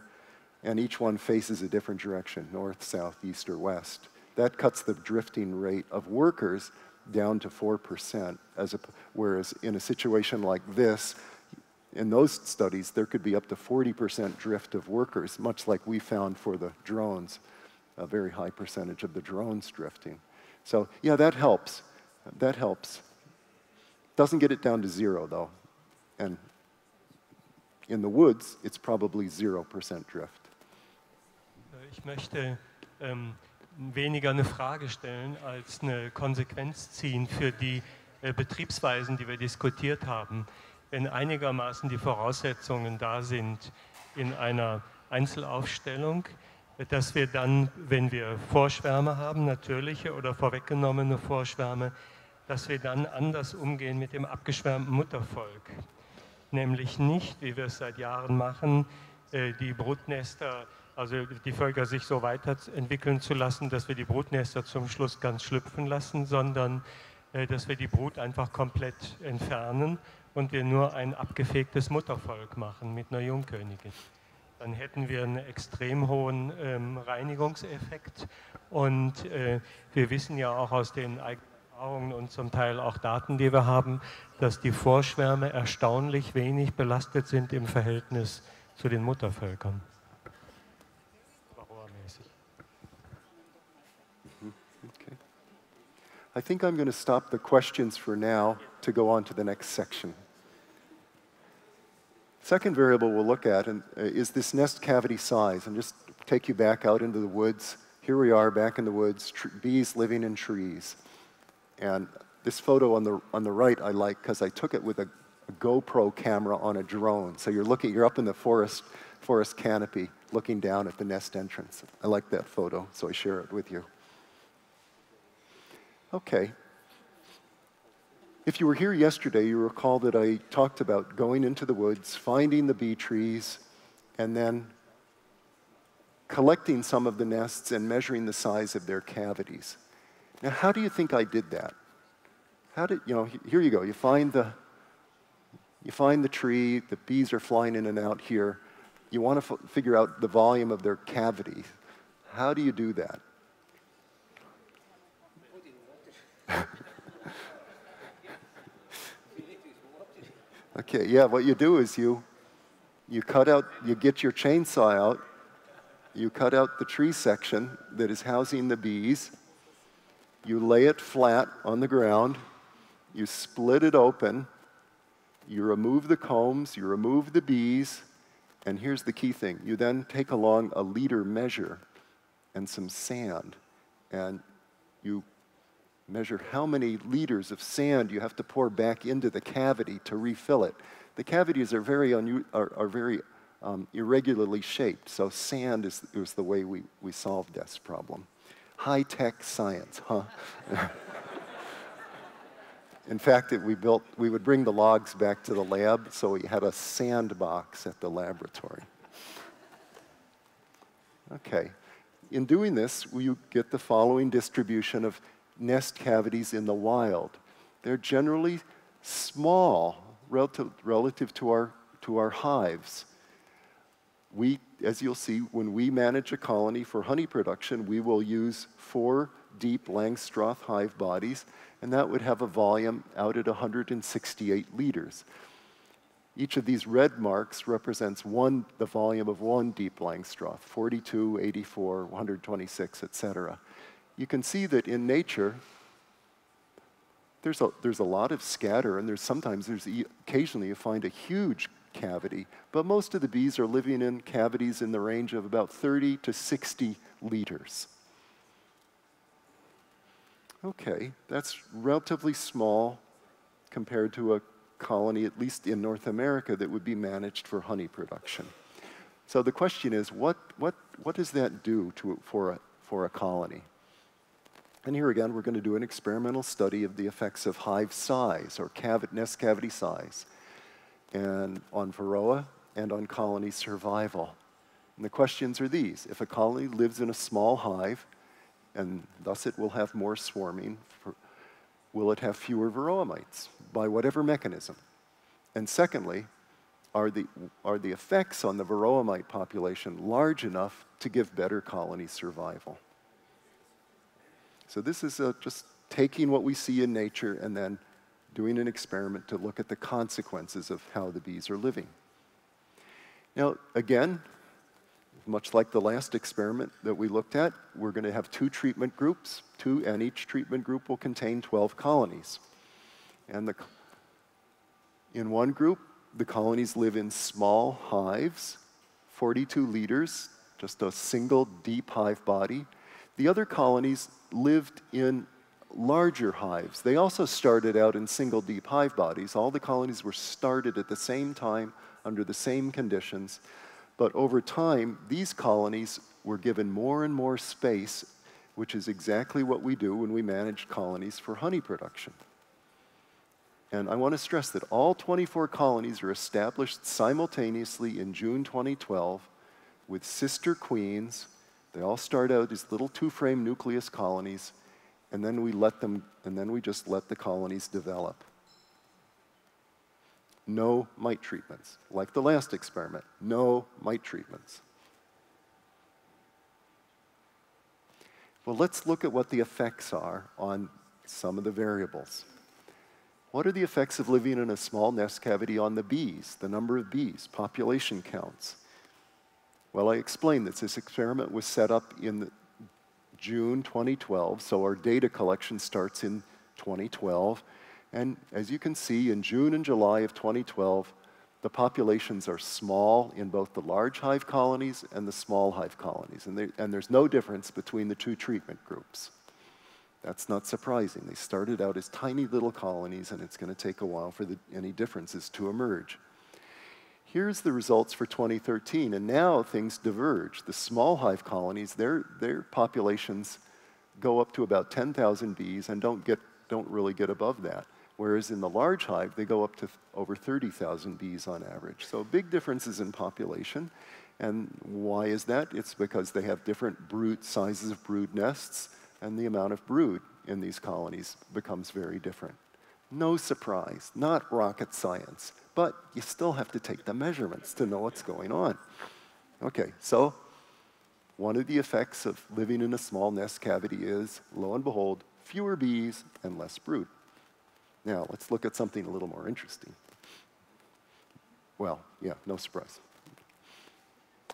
Speaker 2: and each one faces a different direction, north, south, east, or west. That cuts the drifting rate of workers down to 4%, whereas in a situation like this, in those studies, there could be up to 40% drift of workers, much like we found for the drones, a very high percentage of the drones drifting. So yeah, that helps. That helps. Doesn't get it down to 0, though. And in the woods, it's probably 0% drift.
Speaker 18: Ich möchte weniger eine Frage stellen, als eine Konsequenz ziehen für die Betriebsweisen, die wir diskutiert haben. Wenn einigermaßen die Voraussetzungen da sind in einer Einzelaufstellung, dass wir dann, wenn wir Vorschwärme haben, natürliche oder vorweggenommene Vorschwärme, dass wir dann anders umgehen mit dem abgeschwärmten Muttervolk. Nämlich nicht, wie wir es seit Jahren machen, die Brutnester, also die Völker sich so weiterentwickeln zu lassen, dass wir die Brutnester zum Schluss ganz schlüpfen lassen, sondern dass wir die Brut einfach komplett entfernen und wir nur ein abgefegtes Muttervolk machen mit einer Jungkönigin. Dann hätten wir einen extrem hohen Reinigungseffekt und wir wissen ja auch aus den eigenen Erfahrungen und zum Teil auch Daten, die wir haben, dass die Vorschwärme erstaunlich wenig belastet sind im Verhältnis zu den Muttervölkern.
Speaker 2: Okay. I think I'm going to stop the questions for now to go on to the next section. Second variable we'll look at is this nest cavity size, and just take you back out into the woods. Here we are back in the woods, bees living in trees. And this photo on the right I like because I took it with a GoPro camera on a drone. So you're up in the forest canopy looking down at the nest entrance. I like that photo, so I share it with you. Okay. If you were here yesterday, you recall that I talked about going into the woods, finding the bee trees, and then collecting some of the nests and measuring the size of their cavities. Now, how do you think I did that? Here you go. You find the tree, the bees are flying in and out here. You want to figure out the volume of their cavity. How do you do that? Okay, yeah, what you do is you get your chainsaw out, you cut out the tree section that is housing the bees, you lay it flat on the ground, you split it open, you remove the combs, you remove the bees, and here's the key thing. You then take along a liter measure and some sand, and you measure how many liters of sand you have to pour back into the cavity to refill it. The cavities are very irregularly shaped, so sand is the way we solved this problem. High-tech science, huh? In fact, we would bring the logs back to the lab, so we had a sandbox at the laboratory. Okay. In doing this, you get the following distribution of nest cavities in the wild. They're generally small relative to our hives. As you'll see, when we manage a colony for honey production, we will use 4 deep Langstroth hive bodies, and that would have a volume out at 168 liters. Each of these red marks represents the volume of 1 deep Langstroth, 42, 84, 126, etc. You can see that in nature, there's a lot of scatter, and occasionally you find a huge cavity, but most of the bees are living in cavities in the range of about 30 to 60 liters. Okay, that's relatively small compared to a colony, at least in North America, that would be managed for honey production. So the question is, what does that do for a colony? And here again, we're going to do an experimental study of the effects of hive size, or nest cavity size, and on Varroa and on colony survival. And the questions are these. If a colony lives in a small hive, and thus it will have more swarming, will it have fewer Varroa mites, by whatever mechanism? And secondly, are the effects on the Varroa mite population large enough to give better colony survival? So this is just taking what we see in nature and then doing an experiment to look at the consequences of how the bees are living. Now, again, much like the last experiment that we looked at, we're going to have 2 treatment groups, and each treatment group will contain 12 colonies. And in one group, The colonies live in small hives, 42 liters, just a single deep hive body. The other colonies lived in larger hives. They also started out in single deep hive bodies. All the colonies were started at the same time under the same conditions. But over time, these colonies were given more and more space, which is exactly what we do when we manage colonies for honey production. And I want to stress that all 24 colonies are established simultaneously in June 2012 with sister queens. They all start out as little two-frame nucleus colonies, and then we just let the colonies develop. No mite treatments. Like the last experiment, no mite treatments. Well, let's look at what the effects are on some of the variables. What are the effects of living in a small nest cavity on the bees, the number of bees, population counts? Well, I explained that this experiment was set up in June 2012, so our data collection starts in 2012. And as you can see, in June and July of 2012, the populations are small in both the large hive colonies and the small hive colonies. And there's no difference between the two treatment groups. That's not surprising. They started out as tiny little colonies, and it's going to take a while for any differences to emerge. Here's the results for 2013, and now things diverge. The small hive colonies, their populations go up to about 10,000 bees and don't really get above that. Whereas in the large hive, they go up to over 30,000 bees on average. So big differences in population. And why is that? It's because they have different sizes of brood nests, and the amount of brood in these colonies becomes very different. No surprise, not rocket science, but you still have to take the measurements to know what's going on. Okay, so one of the effects of living in a small nest cavity is, lo and behold, fewer bees and less brood. Now, let's look at something a little more interesting. Well, yeah, no surprise.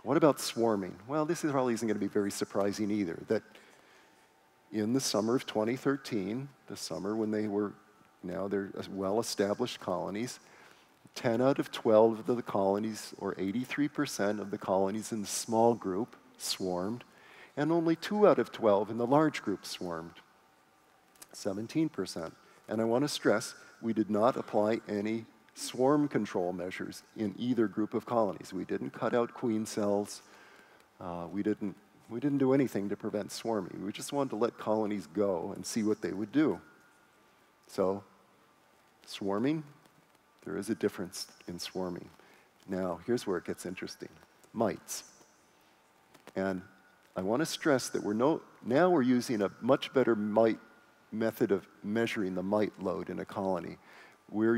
Speaker 2: What about swarming? Well, this probably isn't going to be very surprising either, that in the summer of 2013, the summer when they're well-established colonies, 10 out of 12 of the colonies, or 83% of the colonies in the small group, swarmed, and only 2 out of 12 in the large group swarmed, 17%. And I want to stress, we did not apply any swarm control measures in either group of colonies. We didn't cut out queen cells. We didn't do anything to prevent swarming. We just wanted to let colonies go and see what they would do. So, swarming, there is a difference in swarming. Now, here's where it gets interesting. Mites. And I want to stress that now we're using a much better method of measuring the mite load in a colony. We're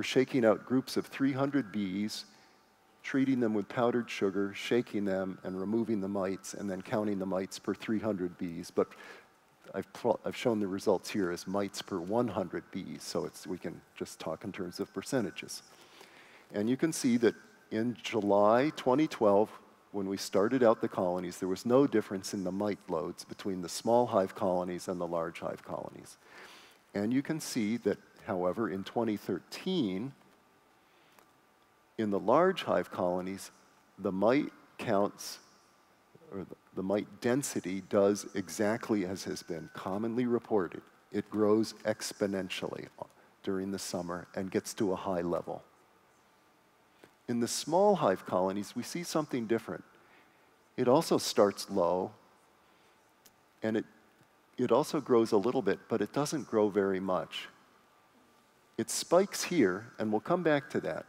Speaker 2: shaking out groups of 300 bees, treating them with powdered sugar, shaking them, and removing the mites, and then counting the mites per 300 bees. But I've shown the results here as mites per 100 bees, so we can just talk in terms of percentages. And you can see that in July 2012, when we started out the colonies, there was no difference in the mite loads between the small hive colonies and the large hive colonies. And you can see that, however, in 2013, in the large hive colonies, the mite counts, or the mite density does exactly as has been commonly reported. It grows exponentially during the summer and gets to a high level. In the small hive colonies, we see something different. It also starts low, and it also grows a little bit, but it doesn't grow very much. It spikes here, and we'll come back to that.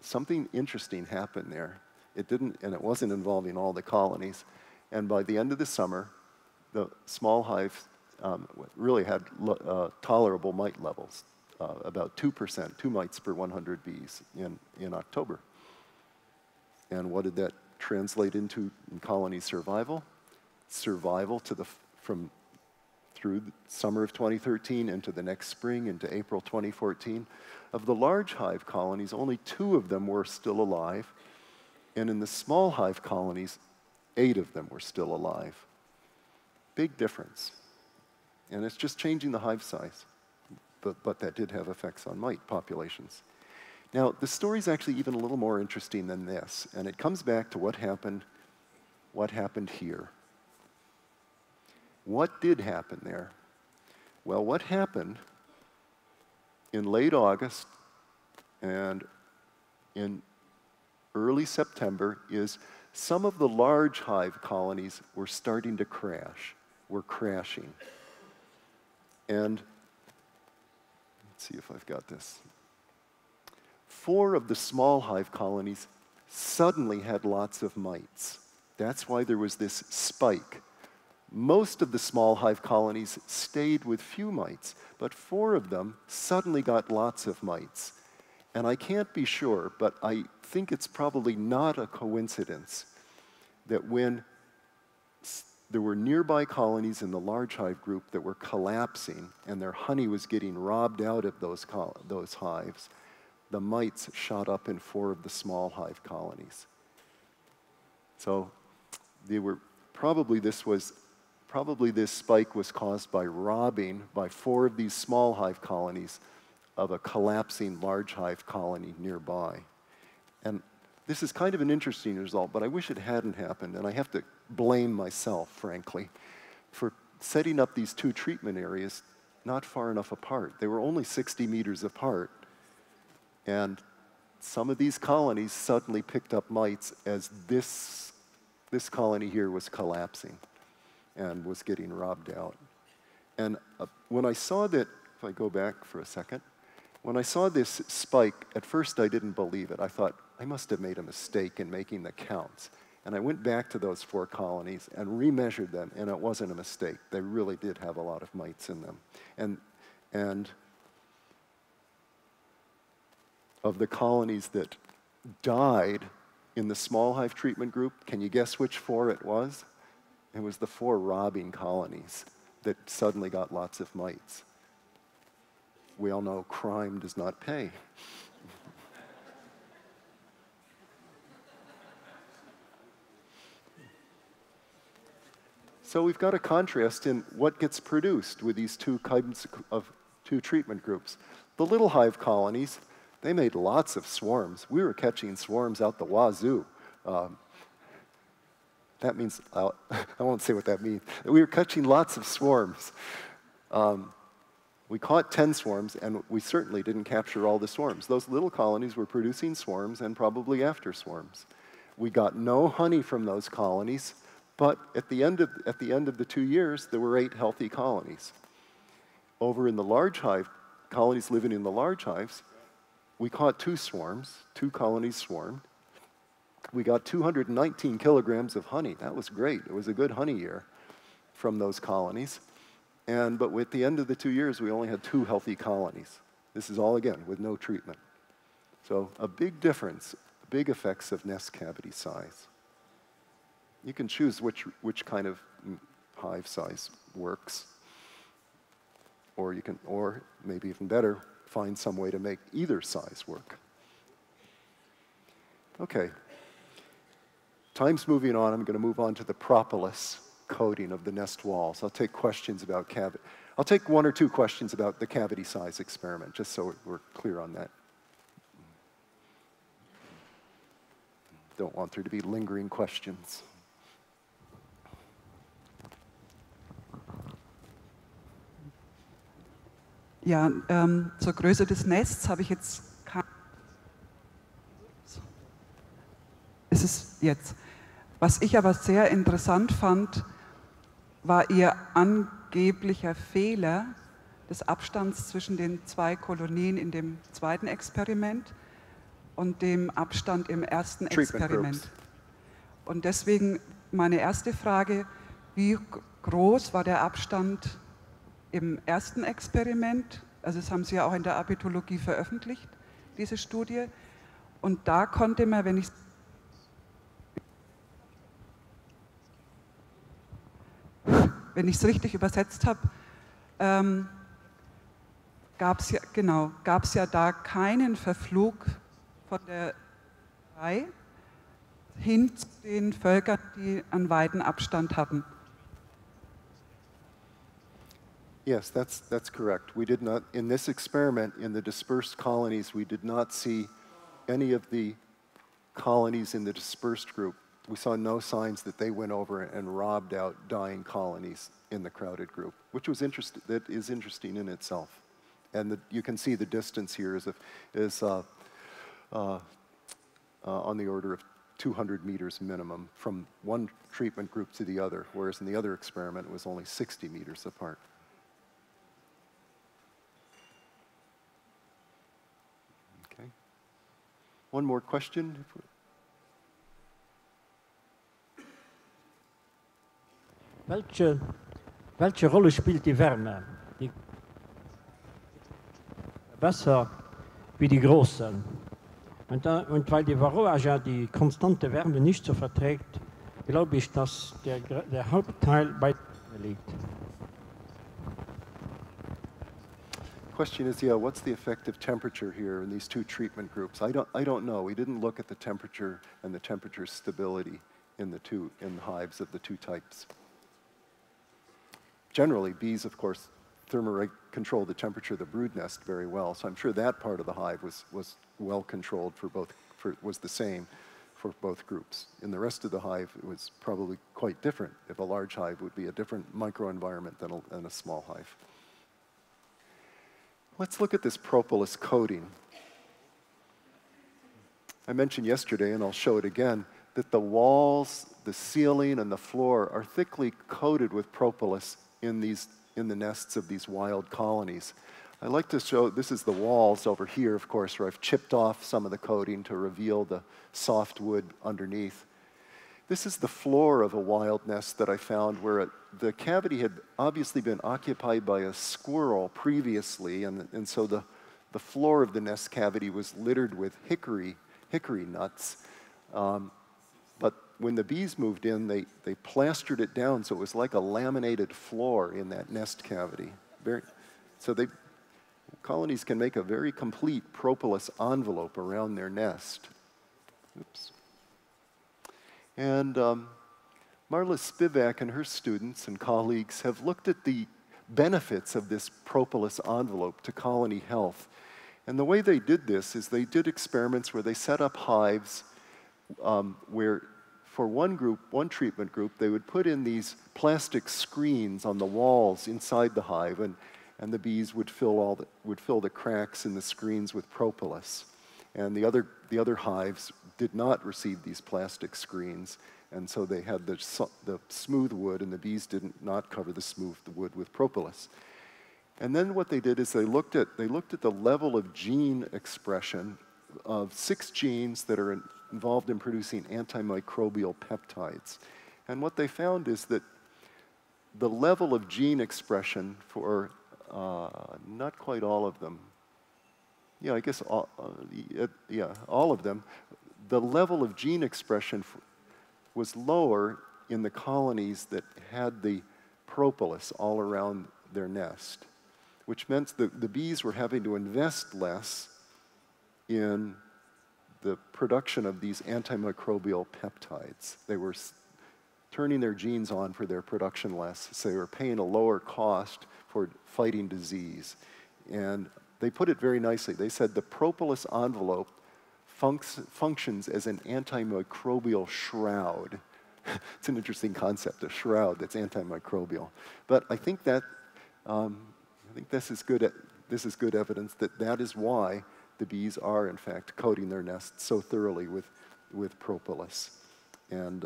Speaker 2: Something interesting happened there. It wasn't involving all the colonies. And by the end of the summer, the small hive really had tolerable mite levels, about 2%, 2 mites per 100 bees in October. And what did that translate into in colony survival? Survival through the summer of 2013 into the next spring, into April 2014. Of the large hive colonies, only 2 of them were still alive. And in the small hive colonies, 8 of them were still alive. Big difference. And it's just changing the hive size. But that did have effects on mite populations. Now, the story's actually even a little more interesting than this, and it comes back to what happened here. What did happen there? Well, what happened in late August and in early September is some of the large hive colonies were starting to crash, were crashing. And let's see if I've got this. 4 of the small hive colonies suddenly had lots of mites. That's why there was this spike. Most of the small hive colonies stayed with few mites, but 4 of them suddenly got lots of mites. And I can't be sure, but I think it's probably not a coincidence that when there were nearby colonies in the large hive group that were collapsing and their honey was getting robbed out of those hives, the mites shot up in 4 of the small hive colonies. So they were probably this spike was caused by robbing by 4 of these small hive colonies of a collapsing large hive colony nearby. And this is kind of an interesting result, but I wish it hadn't happened, and I have to blame myself, frankly, for setting up these 2 treatment areas not far enough apart. They were only 60 meters apart, and some of these colonies suddenly picked up mites as this colony here was collapsing and was getting robbed out. And when I saw that, if I go back for a second, when I saw this spike, at first I didn't believe it. I thought, I must have made a mistake in making the counts. And I went back to those 4 colonies and remeasured them, and it wasn't a mistake. They really did have a lot of mites in them. And of the colonies that died in the small hive treatment group, can you guess which 4 it was? It was the 4 robbing colonies that suddenly got lots of mites. We all know crime does not pay. So we've got a contrast in what gets produced with these 2 kinds of 2 treatment groups. The little hive colonies, they made lots of swarms. We were catching swarms out the wazoo. That means, I won't say what that means. We were catching lots of swarms. We caught 10 swarms, and we certainly didn't capture all the swarms. Those little colonies were producing swarms and probably after swarms. We got no honey from those colonies, but at the end of the 2 years, there were 8 healthy colonies. Over in the large hive, colonies living in the large hives, we caught 2 swarms, 2 colonies swarmed. We got 219 kilograms of honey. That was great. It was a good honey year from those colonies. But at the end of the 2 years, we only had 2 healthy colonies. This is all, again, with no treatment. So a big difference, big effects of nest cavity size. You can choose which kind of hive size works. Or you can, or maybe even better, find some way to make either size work. Okay. Time's moving on. I'm going to move on to the propolis coating of the nest walls. I'll take questions about cavity. I'll take 1 or 2 questions about the cavity size experiment, just so we're clear on that. Don't want there to be lingering questions.
Speaker 19: Ja, zur Größe des Nests habe ich jetzt keine. Ist es jetzt? Was ich aber sehr interessant fand, war Ihr angeblicher Fehler des Abstands zwischen den 2 Kolonien in dem zweiten Experiment und dem Abstand im ersten Experiment. Und deswegen meine erste Frage, wie groß war der Abstand im ersten Experiment? Also das haben Sie ja auch in der Apetologie veröffentlicht, diese Studie. Und da konnte man, wenn ich es richtig übersetzt habe, gab es ja da keinen Verflug von der 3 hin zu den Völkern, die einen weiten Abstand hatten.
Speaker 2: Yes, that's correct. We did not, in this experiment, in the dispersed colonies, we did not see any of the colonies in the dispersed group, we saw no signs that they went over and robbed out dying colonies in the crowded group, which was that is interesting in itself. And you can see the distance here is on the order of 200 meters minimum from one treatment group to the other, whereas in the other experiment it was only 60 meters apart. Okay. One more question.
Speaker 20: Welche Rolle spielt die Wärme? Besser wie die großen. Und weil die Varroa ja die konstante Wärme nicht so verträgt, glaube ich, dass der Hauptteil bei liegt.
Speaker 2: Question is, yeah, what's the effective temperature here in these two treatment groups? I don't know. We didn't look at the temperature and the temperature stability in the hives of the two types. Generally, bees, of course, control the temperature of the brood nest very well. So I'm sure that part of the hive was well controlled was the same for both groups. In the rest of the hive, it was probably quite different. If a large hive would be a different microenvironment than a small hive. Let's look at this propolis coating. I mentioned yesterday, and I'll show it again, that the walls, the ceiling, and the floor are thickly coated with propolis in the nests of these wild colonies. I like to show, this is the walls over here, of course, where I've chipped off some of the coating to reveal the soft wood underneath. This is the floor of a wild nest that I found where the cavity had obviously been occupied by a squirrel previously, and so the floor of the nest cavity was littered with hickory nuts. But when the bees moved in, they plastered it down, so it was like a laminated floor in that nest cavity. Colonies can make a very complete propolis envelope around their nest. Oops. And Marla Spivak and her students and colleagues have looked at the benefits of this propolis envelope to colony health. And the way they did this is they did experiments where they set up hives where for one treatment group, they would put in these plastic screens on the walls inside the hive, and the bees would fill the cracks in the screens with propolis. And the other hives did not receive these plastic screens, and so they had the smooth wood, and the bees did not cover the smooth wood with propolis. And then what they did is they looked at the level of gene expression of 6 genes that are involved in producing antimicrobial peptides. And what they found is that the level of gene expression for not quite all of them, yeah, I guess all of them, the level of gene expression was lower in the colonies that had the propolis all around their nest, which meant that the bees were having to invest less in the production of these antimicrobial peptides. They were turning their genes on for their production less, so they were paying a lower cost for fighting disease. And they put it very nicely. They said the propolis envelope functions as an antimicrobial shroud. It's an interesting concept, a shroud that's antimicrobial. But I think that this is good evidence that is why the bees are in fact coating their nests so thoroughly with propolis. And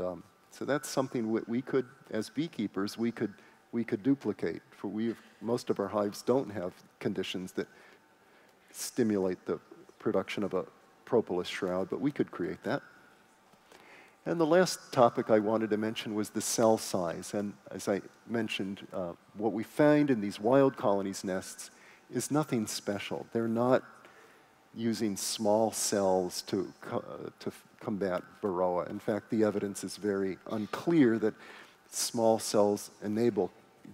Speaker 2: so that's something we could, as beekeepers, we could duplicate. Most of our hives don't have conditions that stimulate the production of a propolis shroud, but we could create that. And the last topic I wanted to mention was the cell size. And as I mentioned, what we find in these wild colonies nests is nothing special. They're not using small cells to combat Varroa. In fact, the evidence is very unclear that small cells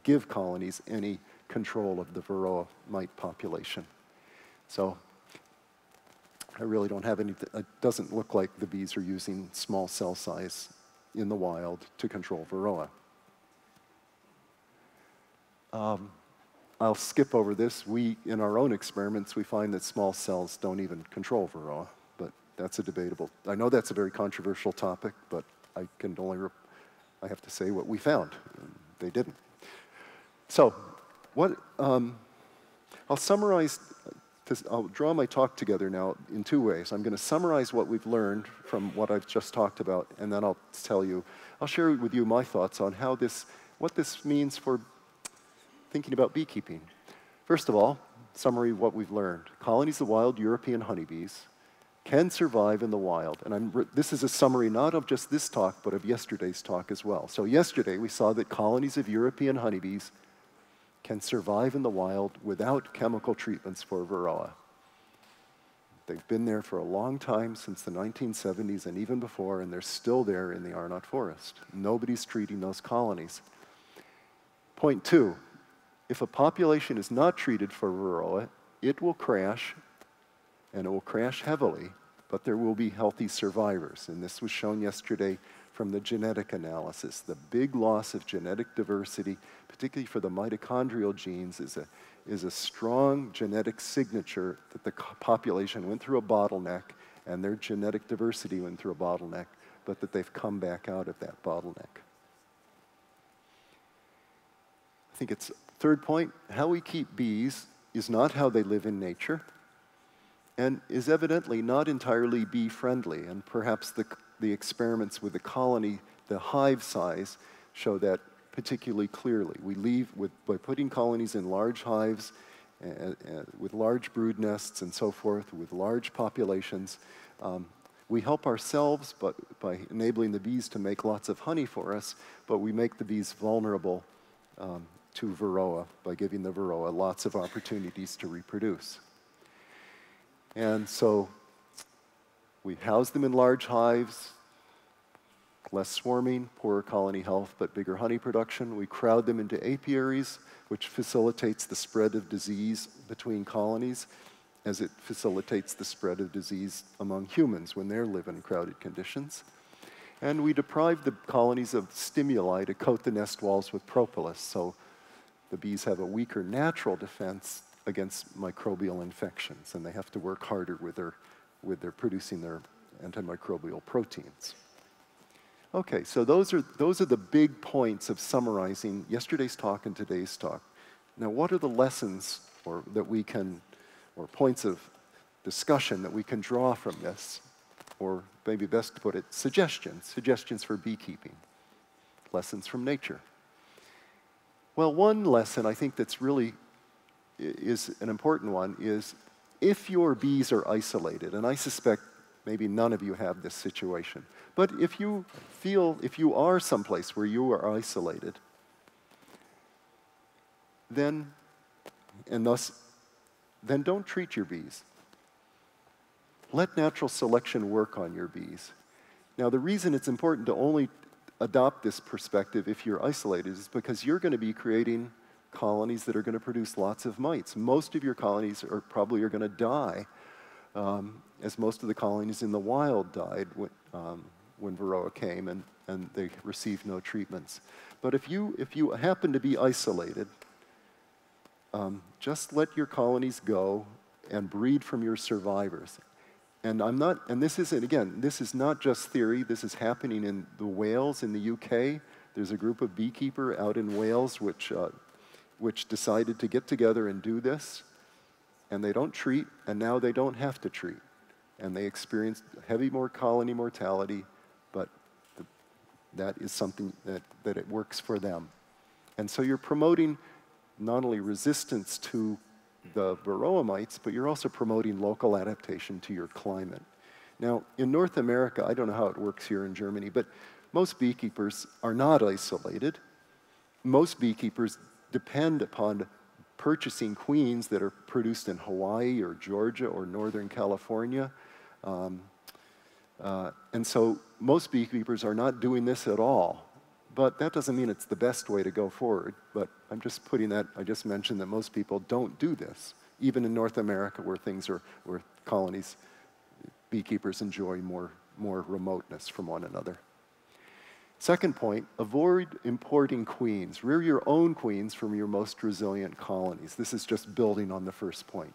Speaker 2: give colonies any control of the Varroa mite population. So I really don't have anything. It doesn't look like the bees are using small cell size in the wild to control Varroa. I'll skip over this. In our own experiments, we find that small cells don't even control Varroa, but that's a debatable. I know that's a very controversial topic, but I can only, I have to say what we found. They didn't. So, what, I'll summarize, I'll draw my talk together now in two ways. I'm going to summarize what we've learned from what I've just talked about, and then I'll tell you, I'll share with you my thoughts on how this, what this means for thinking about beekeeping. First of all, summary of what we've learned. Colonies of wild European honeybees can survive in the wild. And this is a summary not of just this talk, but of yesterday's talk as well. So yesterday we saw that colonies of European honeybees can survive in the wild without chemical treatments for Varroa. They've been there for a long time, since the 1970s and even before, and they're still there in the Arnott Forest. Nobody's treating those colonies. Point two, if a population is not treated for Varroa, it will crash, and it will crash heavily, but there will be healthy survivors. And this was shown yesterday from the genetic analysis. The big loss of genetic diversity, particularly for the mitochondrial genes, is a strong genetic signature that the population went through a bottleneck, and their genetic diversity went through a bottleneck, but that they've come back out of that bottleneck. I think it's third point, how we keep bees is not how they live in nature, and is evidently not entirely bee-friendly, and perhaps the experiments with the colony, the hive size, show that particularly clearly. We leave, by putting colonies in large hives, with large brood nests and so forth, with large populations, we help ourselves by enabling the bees to make lots of honey for us, but we make the bees vulnerable to Varroa by giving the Varroa lots of opportunities to reproduce. And so we house them in large hives, less swarming, poorer colony health, but bigger honey production. We crowd them into apiaries, which facilitates the spread of disease between colonies, as it facilitates the spread of disease among humans when they live in crowded conditions. And we deprive the colonies of stimuli to coat the nest walls with propolis, so the bees have a weaker natural defense against microbial infections, and they have to work harder with their producing their antimicrobial proteins. Okay, so those are the big points of summarizing yesterday's talk and today's talk. Now, what are the lessons or points of discussion that we can draw from this? Or maybe best to put it, suggestions for beekeeping, lessons from nature. Well, one lesson I think that's really is an important one is if your bees are isolated, and I suspect maybe none of you have this situation, but if you are someplace where you are isolated, then don't treat your bees. Let natural selection work on your bees. Now, the reason it's important to only adopt this perspective if you're isolated is because you're going to be creating colonies that are going to produce lots of mites. Most of your colonies are probably going to die, as most of the colonies in the wild died when Varroa came and they received no treatments. But if you happen to be isolated, just let your colonies go and breed from your survivors. And this is not just theory, this is happening in the Wales in the UK. There's a group of beekeepers out in Wales which decided to get together and do this, and they don't treat, and now they don't have to treat. And they experienced heavy colony mortality, but that is something that it works for them. And so you're promoting not only resistance to the Varroa mites, but you're also promoting local adaptation to your climate. Now, in North America, I don't know how it works here in Germany, but most beekeepers are not isolated. Most beekeepers depend upon purchasing queens that are produced in Hawaii or Georgia or Northern California. And so most beekeepers are not doing this at all. But that doesn't mean it's the best way to go forward. But I'm just putting that, I just mentioned that most people don't do this, even in North America where colonies, beekeepers enjoy more remoteness from one another. Second point, avoid importing queens. Rear your own queens from your most resilient colonies. This is just building on the first point.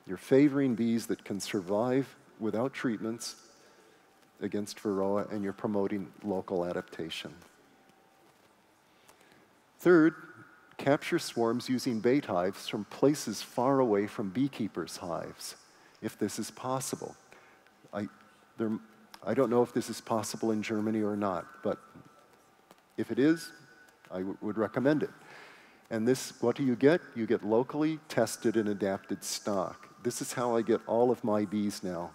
Speaker 2: You're favoring bees that can survive without treatments against Varroa, and you're promoting local adaptation. Third, capture swarms using bait hives from places far away from beekeepers' hives, if this is possible. I don't know if this is possible in Germany or not, but if it is, I would recommend it. And this, what do you get? You get locally tested and adapted stock. This is how I get all of my bees now.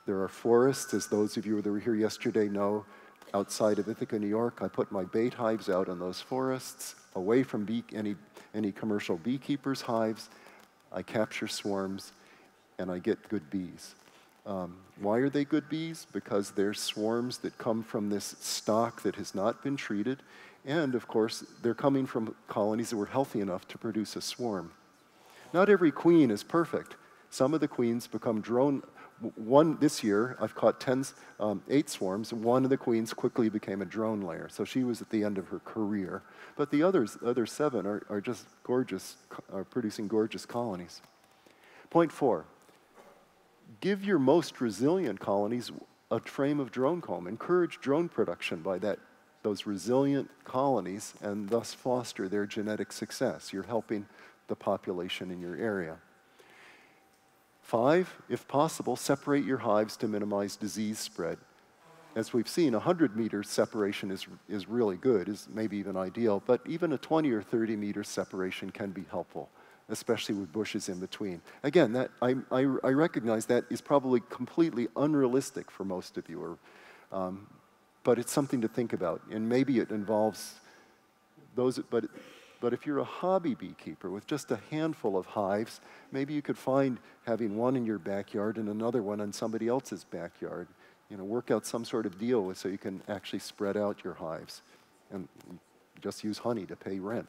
Speaker 2: There are forests, as those of you that were here yesterday know, outside of Ithaca, New York. I put my bait hives out in those forests, away from any commercial beekeepers' hives. I capture swarms, and I get good bees. Why are they good bees? Because they're swarms that come from this stock that has not been treated, and of course, they're coming from colonies that were healthy enough to produce a swarm. Not every queen is perfect. Some of the queens become drone. This year, I've caught 8 swarms, and one of the queens quickly became a drone layer, so she was at the end of her career. But the other 7 are just gorgeous, are producing gorgeous colonies. Point 4. Give your most resilient colonies a frame of drone comb. Encourage drone production by those resilient colonies, and thus foster their genetic success. You're helping the population in your area. 5, if possible, separate your hives to minimize disease spread. As we've seen, 100 meters separation is really good, is maybe even ideal, but even a 20 or 30 meter separation can be helpful, especially with bushes in between. Again, I recognize that is probably completely unrealistic for most of you, but it's something to think about, and maybe it involves those, but if you're a hobby beekeeper with just a handful of hives, maybe you could find having one in your backyard and another one in somebody else's backyard. You know, work out some sort of deal so you can actually spread out your hives and just use honey to pay rent.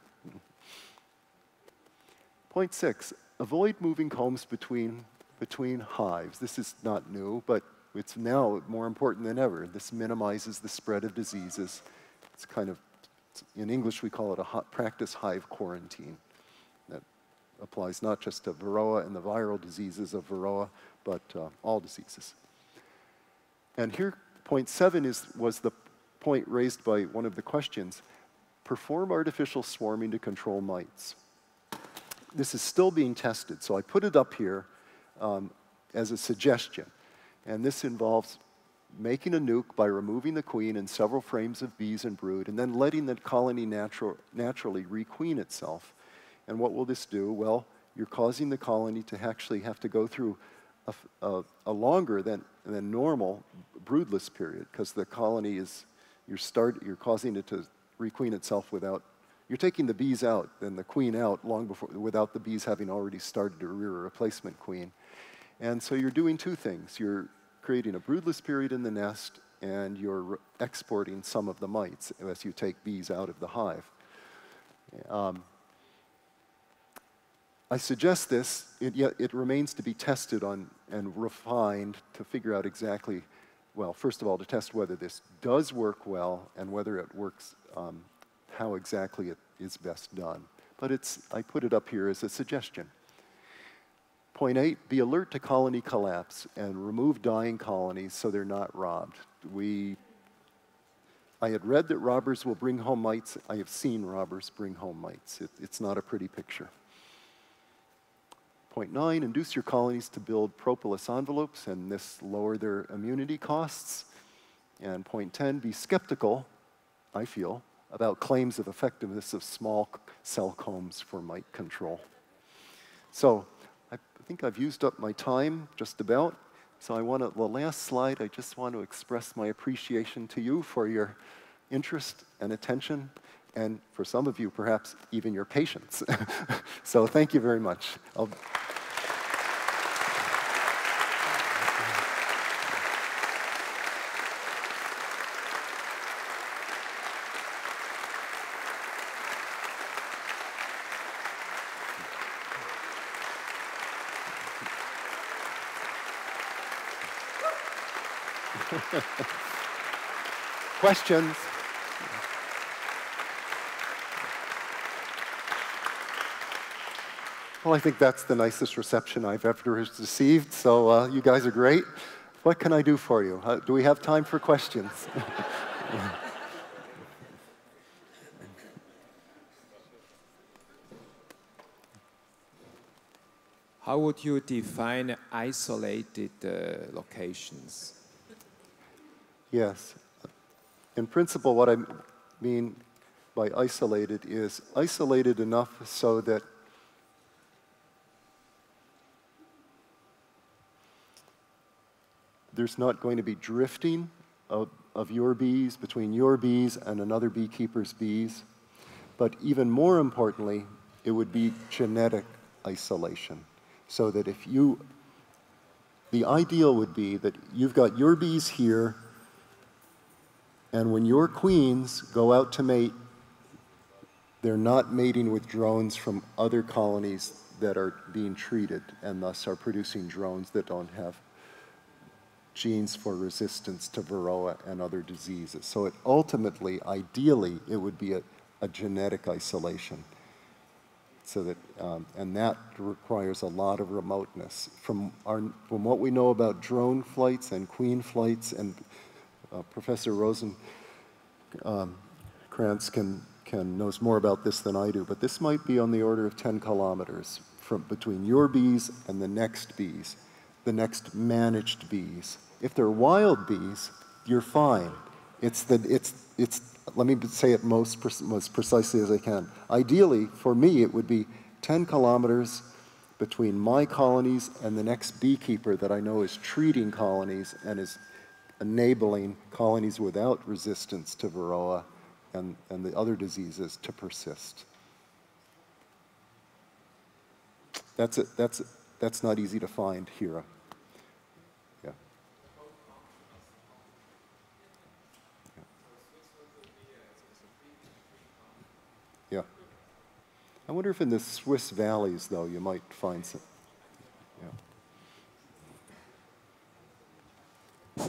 Speaker 2: Point 6, avoid moving combs between hives. This is not new, but it's now more important than ever. This minimizes the spread of diseases. It's kind of, in English we call it a practice hive quarantine. That applies not just to Varroa and the viral diseases of Varroa, but all diseases. And here, point 7 was the point raised by one of the questions. Perform artificial swarming to control mites. This is still being tested, so I put it up here as a suggestion. And this involves making a nuke by removing the queen and several frames of bees and brood, and then letting the colony naturally requeen itself. And what will this do? Well, you're causing the colony to actually have to go through a longer than normal broodless period, because the colony is, you're causing it to requeen itself without, you're taking the bees out and the queen out long before, without the bees having already started to rear a replacement queen. And so you're doing 2 things. You're creating a broodless period in the nest, and you're exporting some of the mites as you take bees out of the hive. I suggest this, yet it remains to be tested on and refined to figure out exactly, well, first of all, to test whether this does work well and whether it works, how exactly it is best done. But I put it up here as a suggestion. Point 8, be alert to colony collapse and remove dying colonies so they're not robbed. I had read that robbers will bring home mites. I have seen robbers bring home mites. It's not a pretty picture. Point 9, induce your colonies to build propolis envelopes, and this lower their immunity costs. And point 10, be skeptical, I feel, about claims of effectiveness of small cell combs for mite control. So I think I've used up my time just about. So the last slide, I just want to express my appreciation to you for your interest and attention, and for some of you, perhaps even your patience. So thank you very much. Questions? Well, I think that's the nicest reception I've ever received, so you guys are great. What can I do for you? Do we have time for questions?
Speaker 21: How would you define isolated locations?
Speaker 2: Yes. In principle, what I mean by isolated is isolated enough so that there's not going to be drifting of your bees between your bees and another beekeeper's bees. But even more importantly, it would be genetic isolation. So that if you, the ideal would be that you've got your bees here, and when your queens go out to mate, they're not mating with drones from other colonies that are being treated and thus are producing drones that don't have genes for resistance to Varroa and other diseases. So it ultimately, ideally, it would be a genetic isolation. So that, and that requires a lot of remoteness. From what we know about drone flights and queen flights, and Professor Rosenkrantz knows more about this than I do, but this might be on the order of 10 kilometers from between your bees and the next bees, the next managed bees. If they're wild bees, you're fine. Let me say it most precisely as I can. Ideally, for me, it would be 10 kilometers between my colonies and the next beekeeper that I know is treating colonies and is enabling colonies without resistance to Varroa and the other diseases to persist. That's not easy to find here. Yeah. Yeah. I wonder if in the Swiss valleys, though, you might find some. Yeah.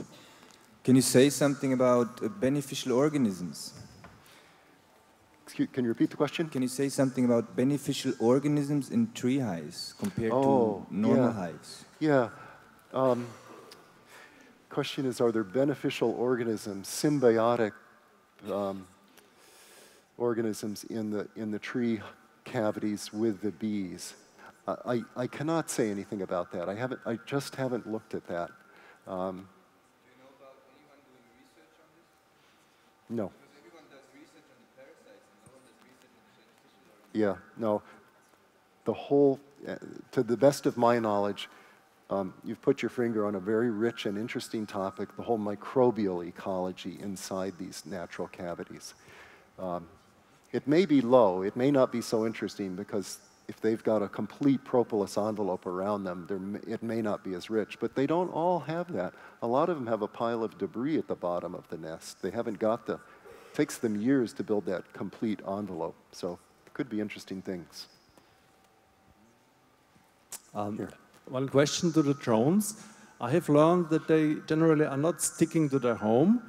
Speaker 22: Can you say something about beneficial organisms?
Speaker 2: Can you repeat the question?
Speaker 22: Can you say something about beneficial organisms in tree hives compared to normal hives?
Speaker 2: Yeah. Question is, are there beneficial organisms, symbiotic organisms in the tree cavities with the bees? I cannot say anything about that. I just haven't looked at that.
Speaker 22: Do you know about anyone doing research on this?
Speaker 2: No.
Speaker 22: Because everyone does research on the parasites and no one does research on the beneficial organisms.
Speaker 2: Yeah, no. The whole, to the best of my knowledge, you've put your finger on a very rich and interesting topic, the whole microbial ecology inside these natural cavities. It may be low, it may not be so interesting because if they've got a complete propolis envelope around them, it may not be as rich, but they don't all have that. A lot of them have a pile of debris at the bottom of the nest. They haven't got it takes them years to build that complete envelope, so it could be interesting things.
Speaker 23: One question to the drones. I have learned that they generally are not sticking to their home.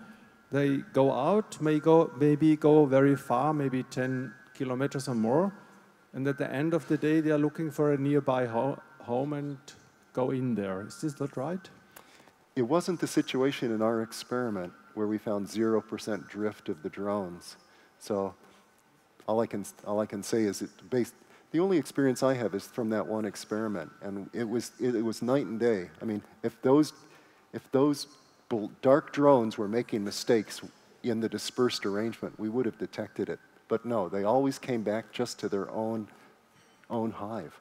Speaker 23: They go out, maybe go very far, maybe 10 kilometers or more, and at the end of the day they are looking for a nearby home and go in there. Is this not right?
Speaker 2: It wasn't the situation in our experiment where we found 0% drift of the drones. So all I can say is the only experience I have is from that one experiment, and it was night and day. I mean, if those dark drones were making mistakes in the dispersed arrangement, we would have detected it. But no, they always came back just to their own hive.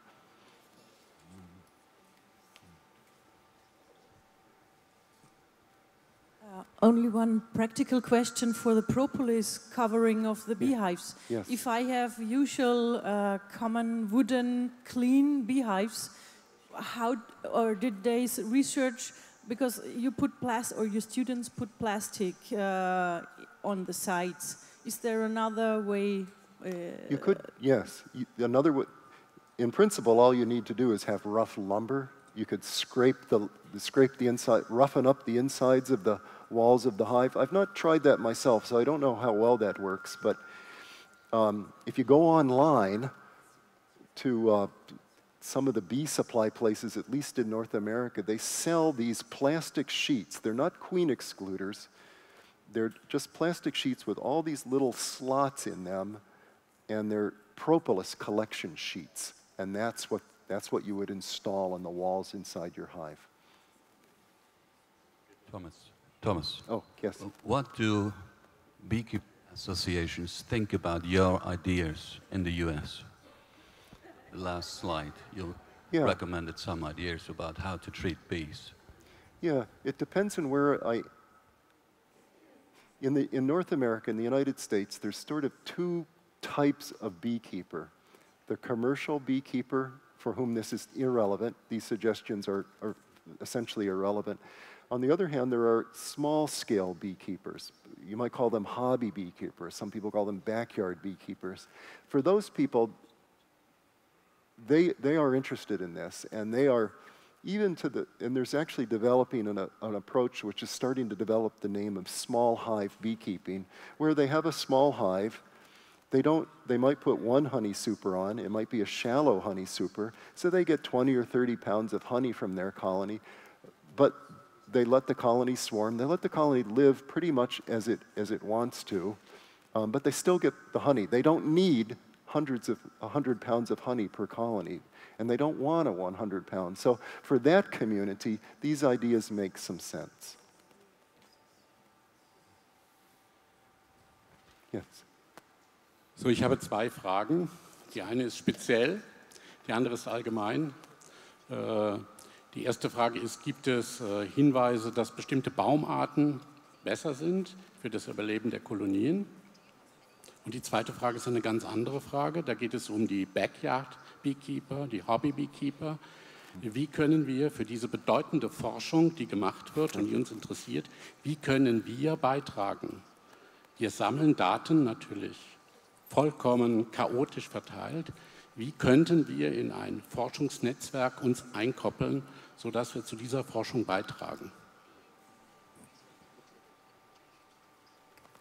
Speaker 24: Only one practical question for the propolis covering of the beehives.
Speaker 2: Yes.
Speaker 24: If I have usual common wooden clean beehives, did they research, because you put your students put plastic on the sides. Is there another way?
Speaker 2: You could, yes. Another way, in principle, all you need to do is have rough lumber. You could scrape the inside, roughen up the insides of the walls of the hive. I've not tried that myself, so I don't know how well that works. But if you go online to some of the bee supply places, at least in North America, they sell these plastic sheets. They're not queen excluders. They're just plastic sheets with all these little slots in them, and they're propolis collection sheets. And that's what you would install on the walls inside your hive.
Speaker 1: Thomas.
Speaker 2: Oh, yes.
Speaker 1: What do beekeeping associations think about your ideas in the US? The last slide, you recommended some ideas about how to treat bees.
Speaker 2: Yeah, it depends on where in North America, in the United States, there's sort of two types of beekeeper. The commercial beekeeper, for whom this is irrelevant, these suggestions are essentially irrelevant. On the other hand, there are small-scale beekeepers. You might call them hobby beekeepers. Some people call them backyard beekeepers. For those people, they are interested in this, and they are and there's actually developing an approach which is starting to develop the name of small hive beekeeping, where they have a small hive. They might put one honey super on. It might be a shallow honey super, so they get 20 or 30 pounds of honey from their colony, but they let the colony swarm. They let the colony live pretty much as it wants to, but they still get the honey. They don't need 100 pounds of honey per colony, and they don't want 100 pounds. So for that community, these ideas make some sense. Yes.
Speaker 3: So, ich habe zwei Fragen. Die eine ist speziell, die andere ist allgemein. Die erste Frage ist, gibt es Hinweise, dass bestimmte Baumarten besser sind für das Überleben der Kolonien? Und die zweite Frage ist eine ganz andere Frage. Da geht es um die Backyard-Beekeeper, die Hobby-Beekeeper. Wie können wir für diese bedeutende Forschung, die gemacht wird und die uns interessiert, wie können wir beitragen? Wir sammeln Daten natürlich vollkommen chaotisch verteilt. Wie könnten wir in ein Forschungsnetzwerk uns einkoppeln, sodass wir zu dieser Forschung beitragen?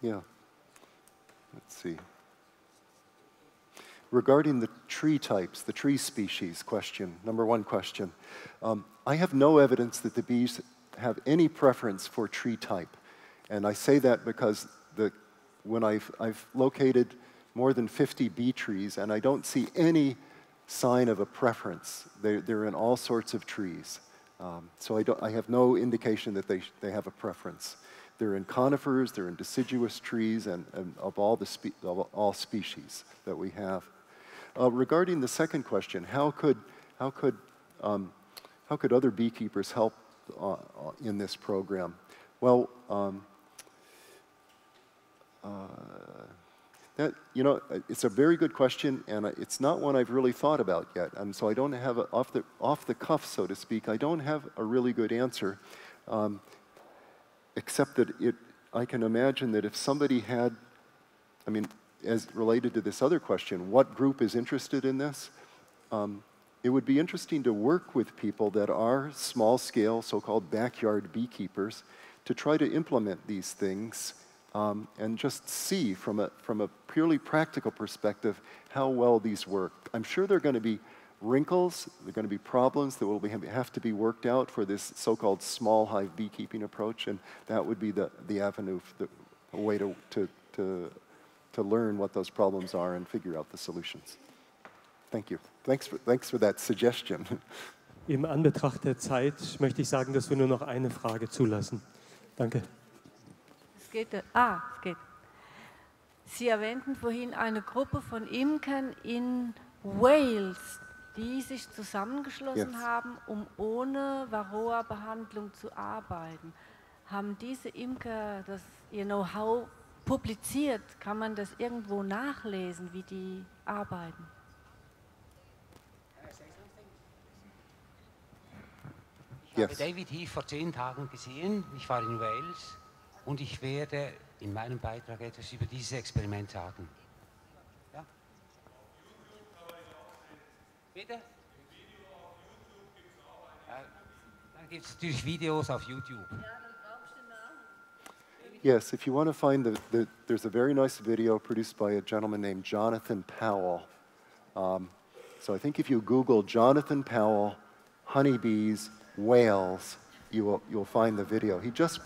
Speaker 2: Yeah. Let's see. Regarding the tree types, the tree species question, number one question, I have no evidence that the bees have any preference for tree type. And I say that because when I've located more than 50 bee trees, and I don't see any sign of a preference. They're in all sorts of trees. So I have no indication that they have a preference. They're in conifers, they're in deciduous trees, and of all species that we have. Regarding the second question, how could other beekeepers help in this program? Well, it's a very good question, and it's not one I've really thought about yet. So I don't have off the cuff, so to speak. I don't have a really good answer, except that I can imagine that if somebody had, as related to this other question, what group is interested in this? It would be interesting to work with people that are small-scale, so-called backyard beekeepers, to try to implement these things. And just see from a purely practical perspective how well these work. I'm sure there are going to be wrinkles, there are going to be problems that will have to be worked out for this so-called small hive beekeeping approach, and that would be the avenue, a way to learn what those problems are and figure out the solutions. Thank you. Thanks for that suggestion.
Speaker 18: Im Anbetracht der Zeit möchte ich sagen, dass wir nur noch eine Frage zulassen. Danke.
Speaker 4: Es geht. Sie erwähnten vorhin eine Gruppe von Imkern in Wales, die sich zusammengeschlossen haben, um ohne Varroa-Behandlung zu arbeiten. Haben diese Imker ihr Know-how publiziert? Kann man das irgendwo nachlesen, wie die arbeiten?
Speaker 9: Ich habe David hier vor 10 Tagen gesehen. Ich war in Wales. Und ich werde in meinem Beitrag etwas über dieses Experiment sagen. Ja? Bitte? Dann gibt es natürlich Videos auf YouTube.
Speaker 2: Yes, if you want to find there's a very nice video produced by a gentleman named Jonathan Powell. So I think if you Google Jonathan Powell, honeybees, whales, you'll find the video. He just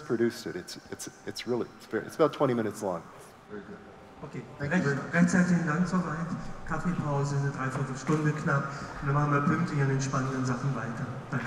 Speaker 2: produced it. It's about 20 minutes long. Very good.
Speaker 5: Okay, recht herzlichen Dank soweit. Kaffeepause, eine Dreiviertelstunde knapp. Und dann machen wir pünktlich an den spannenden Sachen weiter. Danke.